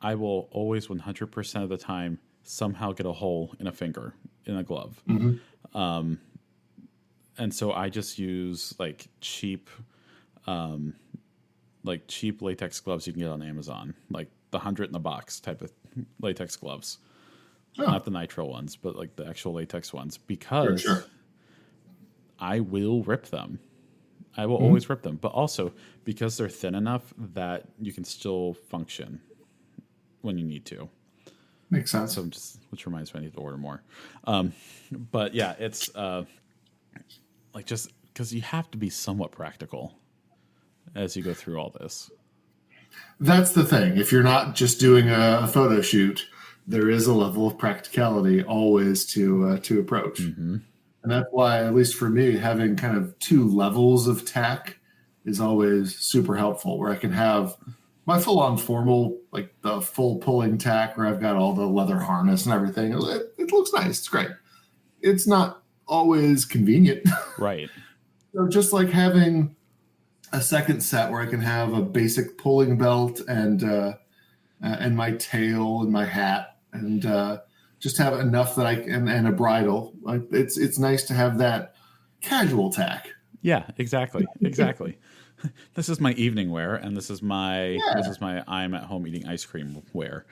Speaker 1: I will always 100% of the time somehow get a hole in a finger in a glove. And so I just use like cheap latex gloves you can get on Amazon, like the 100 in the box type of latex gloves. Not the nitrile ones, but like the actual latex ones, because I will rip them. I will always rip them, but also because they're thin enough that you can still function when you need to.
Speaker 2: Makes sense.
Speaker 1: So which reminds me, I need to order more. But yeah, it's like just because you have to be somewhat practical as you go through all this.
Speaker 2: That's the thing. If you're not just doing a photo shoot, there is a level of practicality always to approach. And that's why, at least for me, having kind of 2 levels of tack is always super helpful, where I can have my full-on formal, like the full pulling tack where I've got all the leather harness and everything. It looks nice. It's great. It's not always convenient.
Speaker 1: Right.
Speaker 2: So just like having a second set where I can have a basic pulling belt and my tail and my hat and just have enough that I can, and a bridle. Like it's nice to have that casual tack.
Speaker 1: Yeah, exactly. This is my evening wear, and this is my I'm at home eating ice cream wear.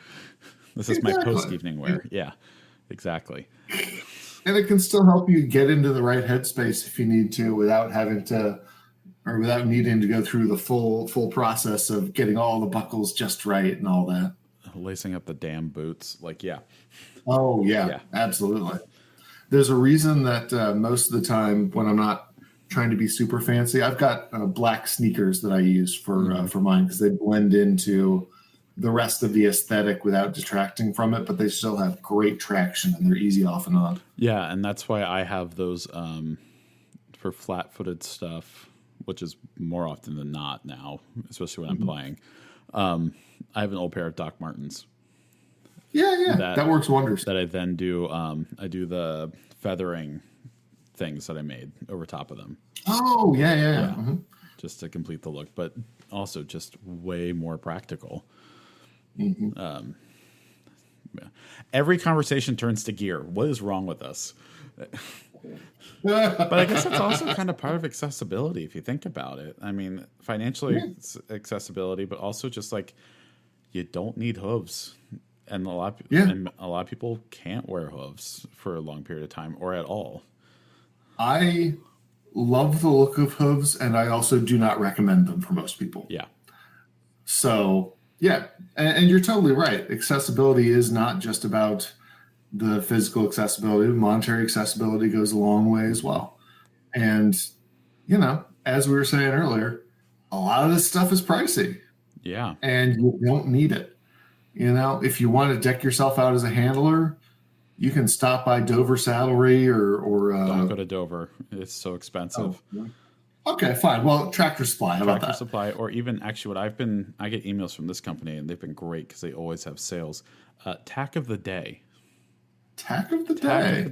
Speaker 1: This is my post evening wear. Yeah, exactly.
Speaker 2: And it can still help you get into the right headspace if you need to, without having to, or without needing to go through the full process of getting all the buckles just right and all that.
Speaker 1: Lacing up the damn boots, like yeah.
Speaker 2: Oh yeah, absolutely. There's a reason that most of the time when I'm not trying to be super fancy, I've got black sneakers that I use for mine because they blend into the rest of the aesthetic without detracting from it, but they still have great traction and they're easy off and on.
Speaker 1: Yeah, and that's why I have those for flat-footed stuff, which is more often than not now, especially when I'm playing. I have an old pair of Doc Martens,
Speaker 2: Yeah. That works wonders.
Speaker 1: That I then do. I do the feathering things that I made over top of them.
Speaker 2: Oh, yeah. Mm-hmm.
Speaker 1: Just to complete the look, but also just way more practical.
Speaker 2: Mm-hmm.
Speaker 1: Every conversation turns to gear. What is wrong with us? But I guess that's also kind of part of accessibility if you think about it. I mean, financially accessibility, but also just like you don't need hooves, and a lot of people can't wear hooves for a long period of time or at all.
Speaker 2: I love the look of hooves, and I also do not recommend them for most people.
Speaker 1: Yeah.
Speaker 2: So yeah, and you're totally right. Accessibility is not just about the physical accessibility. Monetary accessibility goes a long way as well. And, as we were saying earlier, a lot of this stuff is pricey.
Speaker 1: Yeah.
Speaker 2: And you don't need it. If you want to deck yourself out as a handler, you can stop by Dover Saddlery or
Speaker 1: don't go to Dover. It's so expensive.
Speaker 2: Okay, fine. Well, Tractor Supply. How about that?
Speaker 1: Tractor Supply, or even actually I get emails from this company, and they've been great because they always have sales. Tack of the Day.
Speaker 2: Tack of the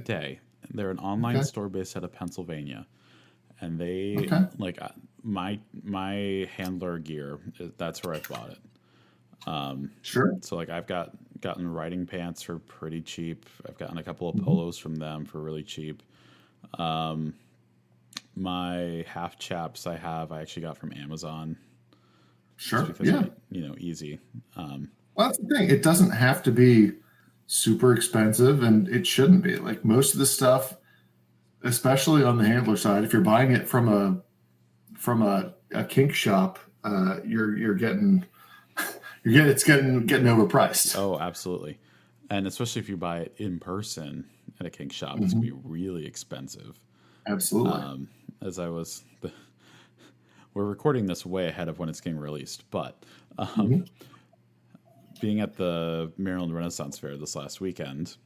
Speaker 1: Day. They're an online store based out of Pennsylvania, and they like my handler gear. That's where I bought it.
Speaker 2: Sure.
Speaker 1: So like I've gotten riding pants for pretty cheap. I've gotten a couple of polos from them for really cheap. My half chaps I actually got from Amazon.
Speaker 2: Sure.
Speaker 1: Because easy.
Speaker 2: Well, that's the thing. It doesn't have to be super expensive, and it shouldn't be. Like most of the stuff, especially on the handler side, if you're buying it from a kink shop, you're getting overpriced.
Speaker 1: Oh, absolutely. And especially if you buy it in person at a kink shop, it's gonna be really expensive.
Speaker 2: Absolutely.
Speaker 1: We're recording this way ahead of when it's getting released, but being at the Maryland Renaissance Fair this last weekend,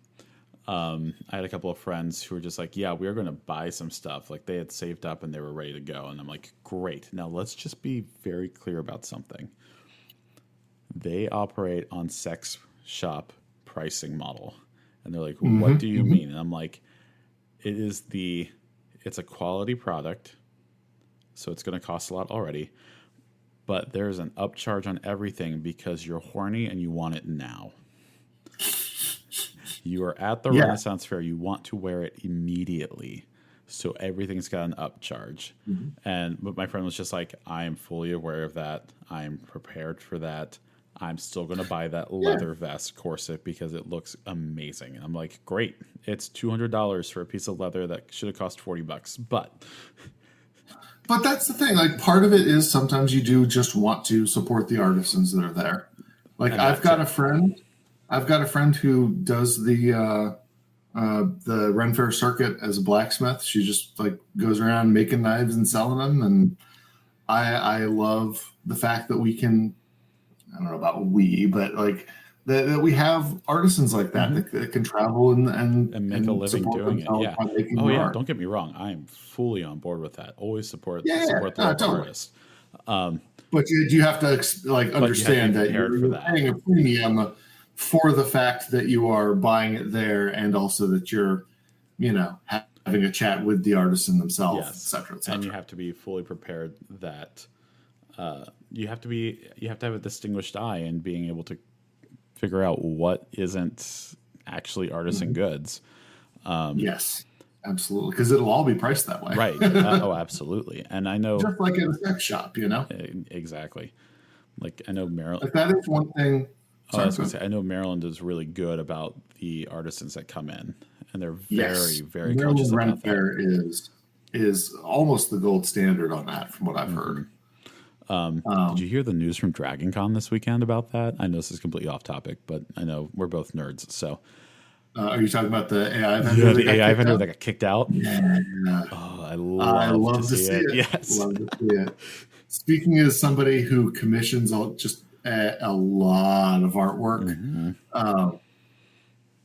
Speaker 1: I had a couple of friends who were just like, yeah, we are going to buy some stuff. Like they had saved up and they were ready to go. And I'm like, great. Now let's just be very clear about something. They operate on sex shop pricing model. And they're like, what do you mean? And I'm like, it's a quality product. So it's going to cost a lot already. But there's an upcharge on everything because you're horny and you want it now. You are at the Renaissance Fair. You want to wear it immediately. So everything's got an upcharge. But my friend was just like, I am fully aware of that. I am prepared for that. I'm still going to buy that leather vest corset because it looks amazing. And I'm like, great. It's $200 for a piece of leather that should have cost $40.
Speaker 2: But that's the thing. Like part of it is sometimes you do just want to support the artisans that are there. Like I've got a friend who does the Ren Fair circuit as a blacksmith. She just like goes around making knives and selling them. And I love the fact that we can, I don't know about but like that we have artisans like that that can travel and
Speaker 1: make a living doing it. Yeah.
Speaker 2: Art.
Speaker 1: Don't get me wrong. I am fully on board with that. Always support the artist.
Speaker 2: But you have to understand that you're paying a premium for the fact that you are buying it there, and also that you're, having a chat with the artisan themselves, et cetera, et cetera.
Speaker 1: And you have to be fully prepared that you have to have a distinguished eye in being able to figure out what isn't actually artisan goods.
Speaker 2: Yes, absolutely, because it'll all be priced that way.
Speaker 1: Right. Absolutely. And I know,
Speaker 2: just like in a sex shop,
Speaker 1: Exactly. Like I know Maryland.
Speaker 2: Like that is one thing.
Speaker 1: I know Maryland is really good about the artisans that come in, and they're very, very conscious about that.
Speaker 2: Fair is almost the gold standard on that, from what I've heard.
Speaker 1: Did you hear the news from Dragon Con this weekend about that? I know this is completely off topic, but I know we're both nerds. So,
Speaker 2: are you talking about the AI vendor?
Speaker 1: Yeah, the AI vendor that got kicked out.
Speaker 2: Yeah.
Speaker 1: Oh, I love to see it. Yes,
Speaker 2: love to see it. Speaking as somebody who commissions just a lot of artwork,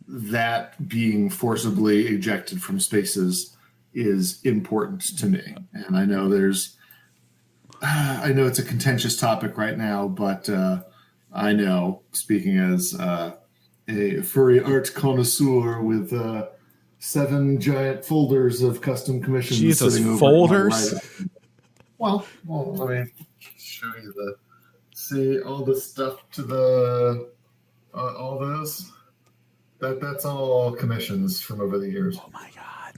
Speaker 2: that being forcibly ejected from spaces is important to me, and I know it's a contentious topic right now, but I know, speaking as a furry art connoisseur with 7 giant folders of custom commissions
Speaker 1: Jesus,
Speaker 2: sitting over
Speaker 1: folders.
Speaker 2: Well, let me show you see all the stuff to the all those. That's all commissions from over the years.
Speaker 1: Oh my god!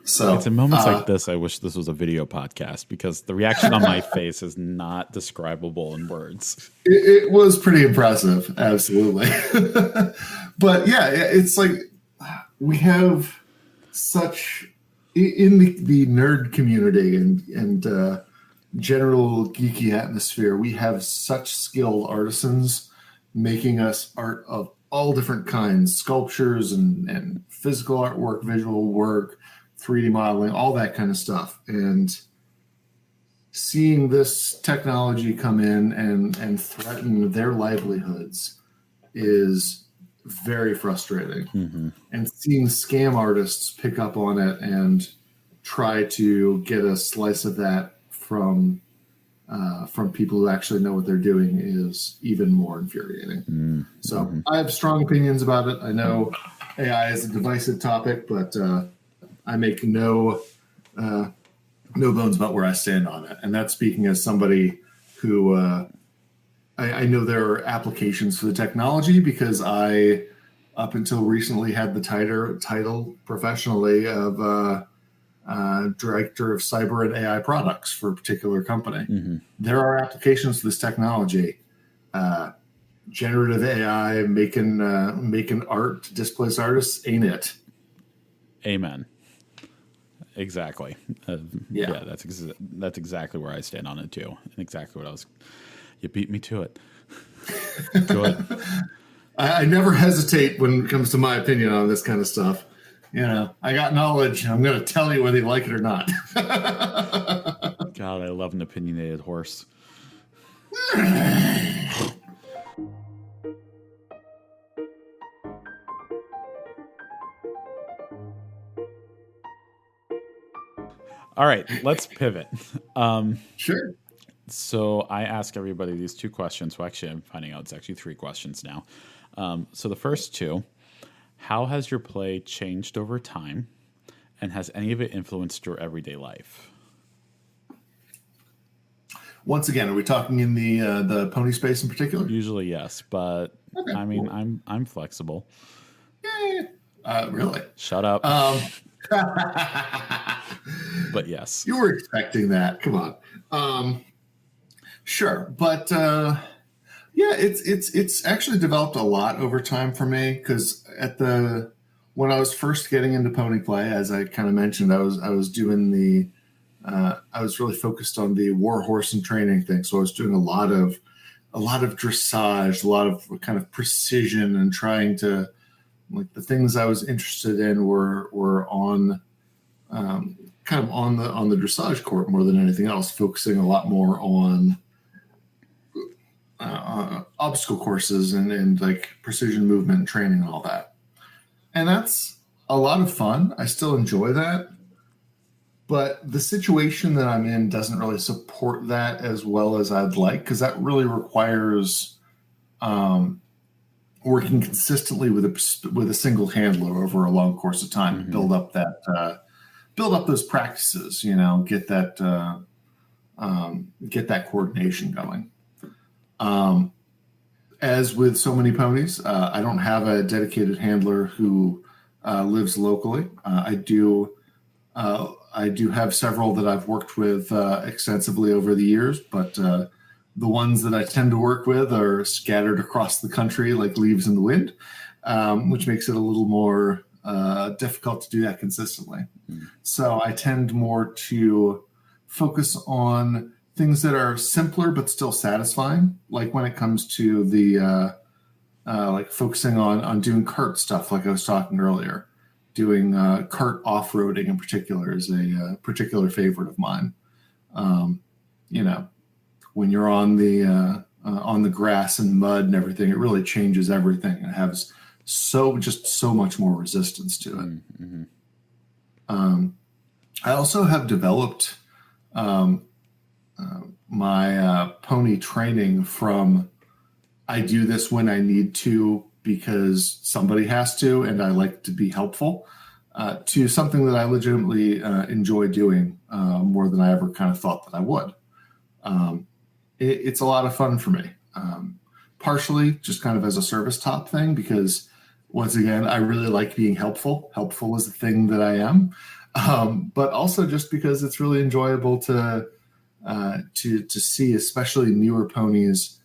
Speaker 2: So
Speaker 1: it's in moments like this I wish this was a video podcast, because the reaction on my face is not describable in words.
Speaker 2: It was pretty impressive, absolutely. But yeah, it's like we have such in the nerd community and general geeky atmosphere. We have such skilled artisans making us art of all different kinds, sculptures and physical artwork, visual work, 3D modeling, all that kind of stuff. And seeing this technology come in and threaten their livelihoods is very frustrating. Mm-hmm. And seeing scam artists pick up on it and try to get a slice of that from people who actually know what they're doing is even more infuriating. Mm-hmm. So I have strong opinions about it. I know AI is a divisive topic, but I make no bones about where I stand on it. And that's speaking as somebody who I know there are applications for the technology, because I, up until recently, had the title professionally of director of cyber and AI products for a particular company. Mm-hmm. There are applications for this technology. Generative AI making art to displace artists, ain't it?
Speaker 1: Amen. Exactly. Yeah, that's exactly where I stand on it too, and exactly what you beat me to it. Good.
Speaker 2: I never hesitate when it comes to my opinion on this kind of stuff. I got knowledge. I'm going to tell you whether you like it or not.
Speaker 1: God, I love an opinionated horse. All right, let's pivot.
Speaker 2: Sure.
Speaker 1: So I ask everybody these 2 questions. Well, actually, I'm finding out it's actually 3 questions now. So the first 2, how has your play changed over time, and has any of it influenced your everyday life?
Speaker 2: Once again, are we talking in the pony space in particular?
Speaker 1: Usually, yes, but okay, I mean, cool. I'm flexible.
Speaker 2: Really?
Speaker 1: Shut up. But yes,
Speaker 2: you were expecting that. Come on. Sure, but yeah, it's actually developed a lot over time for me, because when I was first getting into pony play, as I kind of mentioned, I was doing I was really focused on the war horse and training thing. So I was doing a lot of dressage, a lot of kind of precision, and trying to, like, the things I was interested in were on kind of on the dressage court more than anything else, focusing a lot more on obstacle courses and like precision movement and training and all that. And that's a lot of fun. I still enjoy that. But the situation that I'm in doesn't really support that as well as I'd like, because that really requires working consistently with a single handler over a long course of time, mm-hmm. to build up those practices. Get that coordination going. As with so many ponies, I don't have a dedicated handler who lives locally. I do have several that I've worked with extensively over the years, but the ones that I tend to work with are scattered across the country like leaves in the wind, which makes it a little more difficult to do that consistently. Mm-hmm. So I tend more to focus on things that are simpler but still satisfying, like when it comes to the like focusing on doing cart stuff, like I was talking earlier. Doing cart off-roading in particular is a particular favorite of mine. When you're on the grass and mud and everything, it really changes everything. It has so much more resistance to it. Mm-hmm. I also have developed my pony training from I do this when I need to because somebody has to, and I like to be helpful, to something that I legitimately enjoy doing more than I ever kind of thought that I would. It's a lot of fun for me. Partially just kind of as a service top thing, because once again, I really like being helpful. Helpful is the thing that I am. But also just because it's really enjoyable to see, especially newer ponies,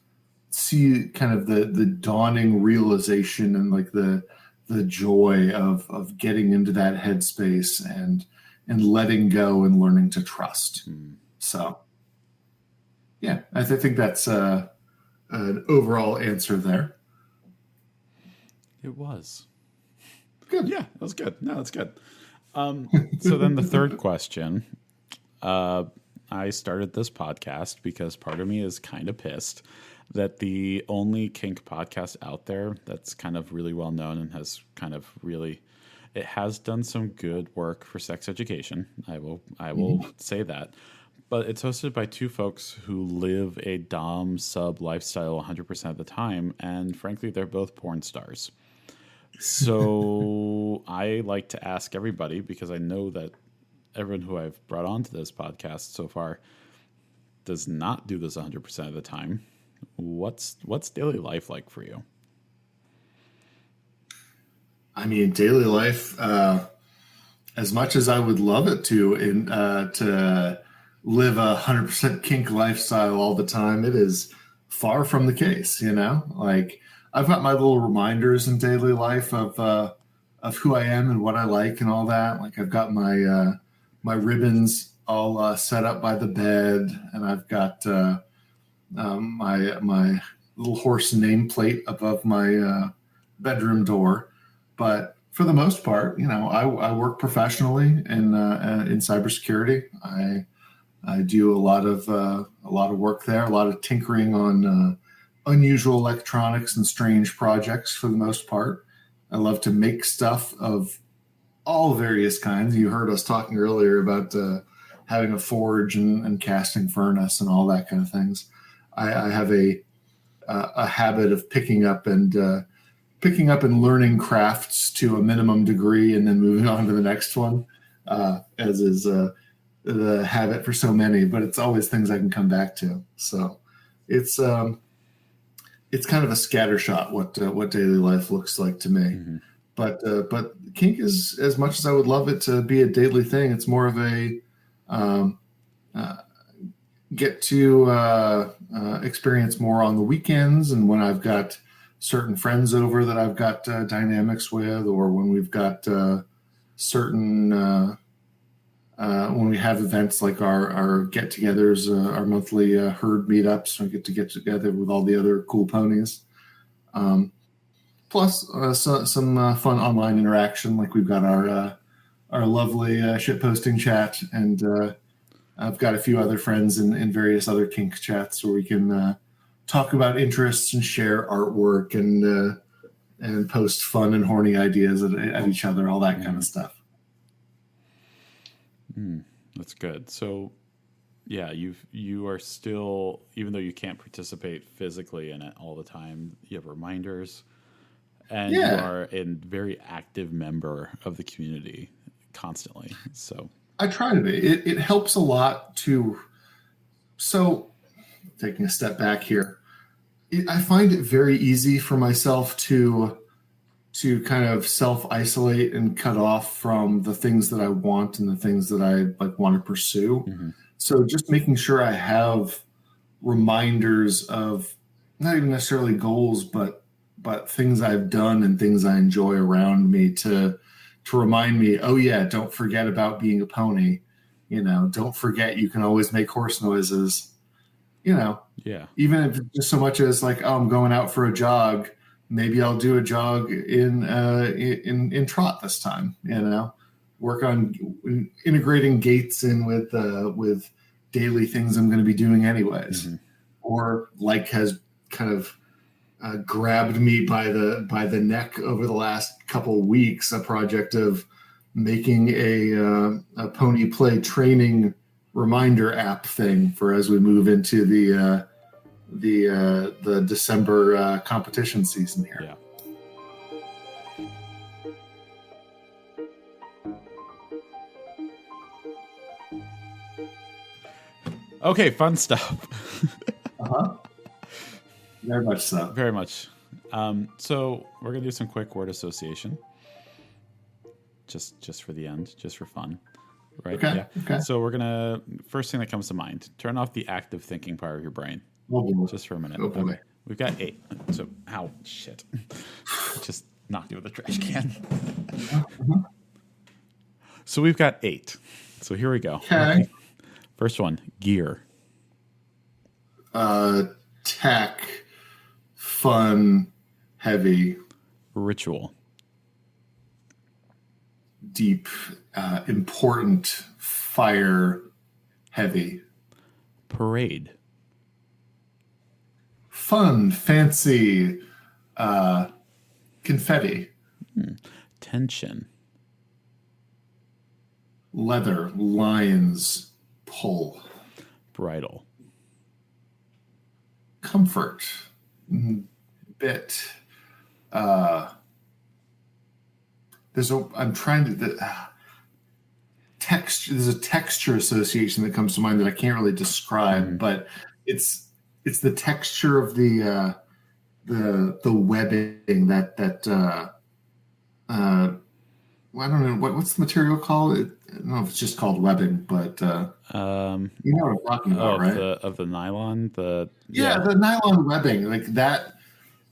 Speaker 2: see kind of the dawning realization and like the joy of getting into that headspace and letting go and learning to trust. So yeah, I think that's an overall answer there.
Speaker 1: It was
Speaker 2: good.
Speaker 1: Yeah, that was good. No, that's good. So then the third question, I started this podcast because part of me is kind of pissed that the only kink podcast out there that's kind of really well known and has kind of really, it has done some good work for sex education. I will say that. But it's hosted by two folks who live a dom sub lifestyle 100% of the time. And frankly, they're both porn stars. So I like to ask everybody, because I know that everyone who I've brought onto this podcast so far does not do this 100% of the time. What's daily life like for you?
Speaker 2: I mean, daily life, as much as I would love it to live a 100% kink lifestyle all the time, it is far from the case. Like, I've got my little reminders in daily life of who I am and what I like and all that. Like, I've got my my ribbons all set up by the bed, and I've got my little horse nameplate above my bedroom door. But for the most part, I work professionally in cybersecurity. I do a lot of work there, a lot of tinkering on unusual electronics and strange projects for the most part. I love to make stuff of all various kinds. You heard us talking earlier about having a forge and casting furnace and all that kind of things. I have a habit of picking up and learning crafts to a minimum degree and then moving on to the next one, as is the habit for so many. But it's always things I can come back to. So it's kind of a scattershot what daily life looks like to me. Mm-hmm. But kink is, as much as I would love it to be a daily thing, it's more of a get to experience more on the weekends, and when I've got certain friends over that I've got dynamics with, or when we've got certain when we have events like our get-togethers, our monthly herd meetups, we get together with all the other cool ponies. Plus some fun online interaction, like we've got our lovely shitposting chat, and I've got a few other friends in various other kink chats where we can talk about interests and share artwork and post fun and horny ideas at each other, all that kind of stuff.
Speaker 1: That's good. So, yeah, you are still, even though you can't participate physically in it all the time, you have reminders, and you are a very active member of the community constantly. So
Speaker 2: I try to be. It helps a lot to. So, taking a step back here, I find it very easy for myself to kind of self-isolate and cut off from the things that I want and the things that I want to pursue. Mm-hmm. So just making sure I have reminders of not even necessarily goals, but things I've done and things I enjoy around me to remind me, oh yeah, don't forget about being a pony. Don't forget you can always make horse noises. Even if it's just so much as like, oh, I'm going out for a jog. Maybe I'll do a jog in trot this time. Work on integrating gaits in with daily things I'm going to be doing anyways. Mm-hmm. Or has kind of grabbed me by the neck over the last couple of weeks. A project of making a pony play training reminder app thing for as we move into the the December competition season here.
Speaker 1: Yeah. Okay, fun stuff.
Speaker 2: Uh-huh. Very much so.
Speaker 1: Very much. So we're gonna do some quick word association, just for the end, just for fun, right?
Speaker 2: Okay.
Speaker 1: Yeah.
Speaker 2: Okay.
Speaker 1: So we're gonna first thing that comes to mind. Turn off the active thinking part of your brain, just for a minute.
Speaker 2: Oh, boy.
Speaker 1: Okay. We've got 8. So ow, shit, just knocked you with a trash can. So we've got 8. So here we go.
Speaker 2: Okay.
Speaker 1: First one, gear.
Speaker 2: Tech, fun, heavy,
Speaker 1: Ritual.
Speaker 2: deep, important, fire, heavy,
Speaker 1: Parade.
Speaker 2: fun, fancy, confetti,
Speaker 1: Tension.
Speaker 2: leather, lions, pull,
Speaker 1: Bridle.
Speaker 2: comfort, bit. I'm trying to texture. There's a texture association that comes to mind that I can't really describe, but it's the texture of the webbing that I don't know what's the material called. I don't know if it's just called webbing, but you know what I'm talking about, right?
Speaker 1: Of the nylon,
Speaker 2: the nylon webbing, like that.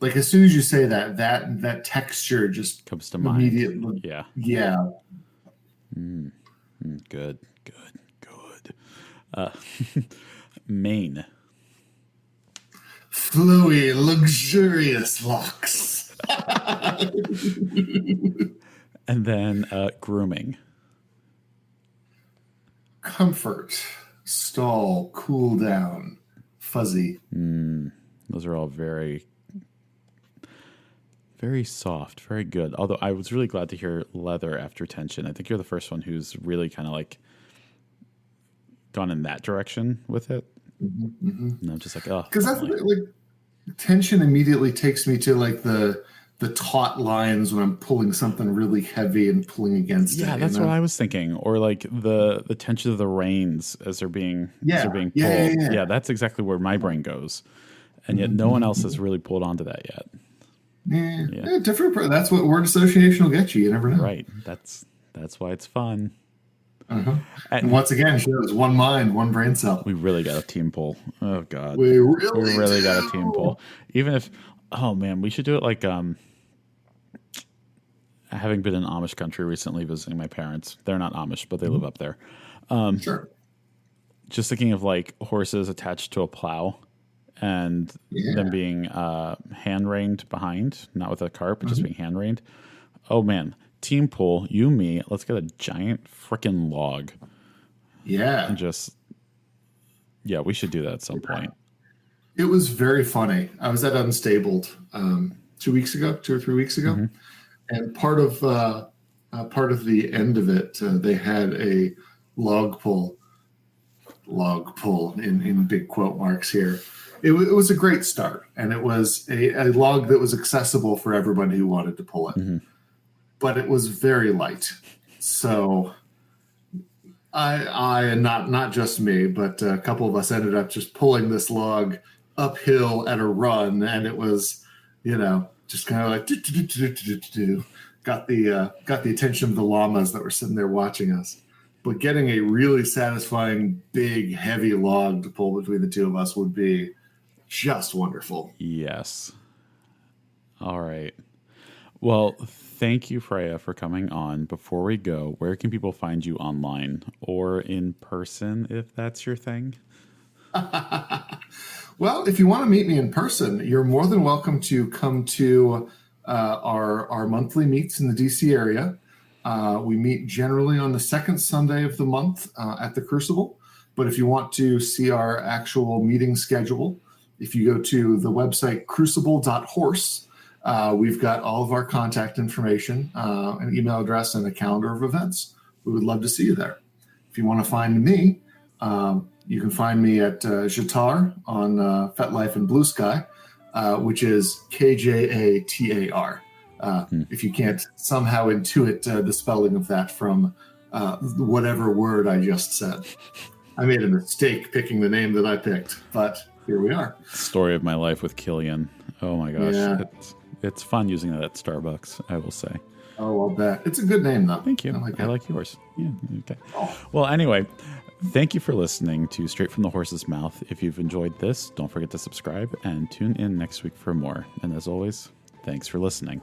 Speaker 2: Like as soon as you say that texture just
Speaker 1: comes to mind.
Speaker 2: Immediately. Yeah.
Speaker 1: Good. Mane.
Speaker 2: Flowy, luxurious locks.
Speaker 1: And then grooming.
Speaker 2: Comfort, stall, cool down, fuzzy.
Speaker 1: Those are all very, very soft, very good. Although I was really glad to hear leather after tension. I think you're the first one who's really kind of like gone in that direction with it. And I'm just like, oh,
Speaker 2: because that's like tension immediately takes me to like the taut lines when I'm pulling something really heavy and pulling against it.
Speaker 1: Yeah, that's what I was thinking. Or like the tension of the reins as they're being pulled. Yeah, that's exactly where my brain goes. And yet no one else has really pulled onto that yet.
Speaker 2: Yeah, different. That's what word association will get you. You never know.
Speaker 1: Right. That's why it's fun.
Speaker 2: And once again, it's one mind, one brain cell.
Speaker 1: We really got a team pull. Oh God,
Speaker 2: we really
Speaker 1: got a team pull. Even if, oh man, we should do it like having been in Amish country recently, visiting my parents. They're not Amish, but they live up there.
Speaker 2: Sure.
Speaker 1: Just thinking of like horses attached to a plow. And them being hand reined behind, not with a cart, but just being hand reined. Oh man, team pull, you, me. Let's get a giant freaking log.
Speaker 2: Yeah,
Speaker 1: and just we should do that at some point.
Speaker 2: It was very funny. I was at Unstabled 2 or 3 weeks ago, and part of the end of it, they had a log pull in big quote marks here. It was a great start, and it was a log that was accessible for everybody who wanted to pull it. But it was very light. So I and not just me, but a couple of us ended up just pulling this log uphill at a run, and it was, just kind of like got the attention of the llamas that were sitting there watching us. But getting a really satisfying, big, heavy log to pull between the two of us would be just wonderful.
Speaker 1: Yes. All right. Well, thank you, Freyja, for coming on. Before we go, where can people find you online or in person, if that's your thing?
Speaker 2: Well, if you want to meet me in person, you're more than welcome to come to our monthly meets in the DC area. We meet generally on the second Sunday of the month at the Crucible. But if you want to see our actual meeting schedule, if you go to the website crucible.horse, we've got all of our contact information, an email address, and a calendar of events. We would love to see you there. If you want to find me, You can find me at Jatar on FetLife and Blue Sky, which is KJATAR. If you can't somehow intuit the spelling of that from whatever word I just said. I made a mistake picking the name that I picked, but here we are.
Speaker 1: Story of my life with Kylian. Oh my gosh.
Speaker 2: Yeah.
Speaker 1: It's fun using that at Starbucks, I will say.
Speaker 2: Oh, I'll bet. It's a good name, though.
Speaker 1: Thank you. I like yours. Yeah. Okay. Well, anyway, thank you for listening to Straight from the Horse's Mouth. If you've enjoyed this, don't forget to subscribe and tune in next week for more. And as always, thanks for listening.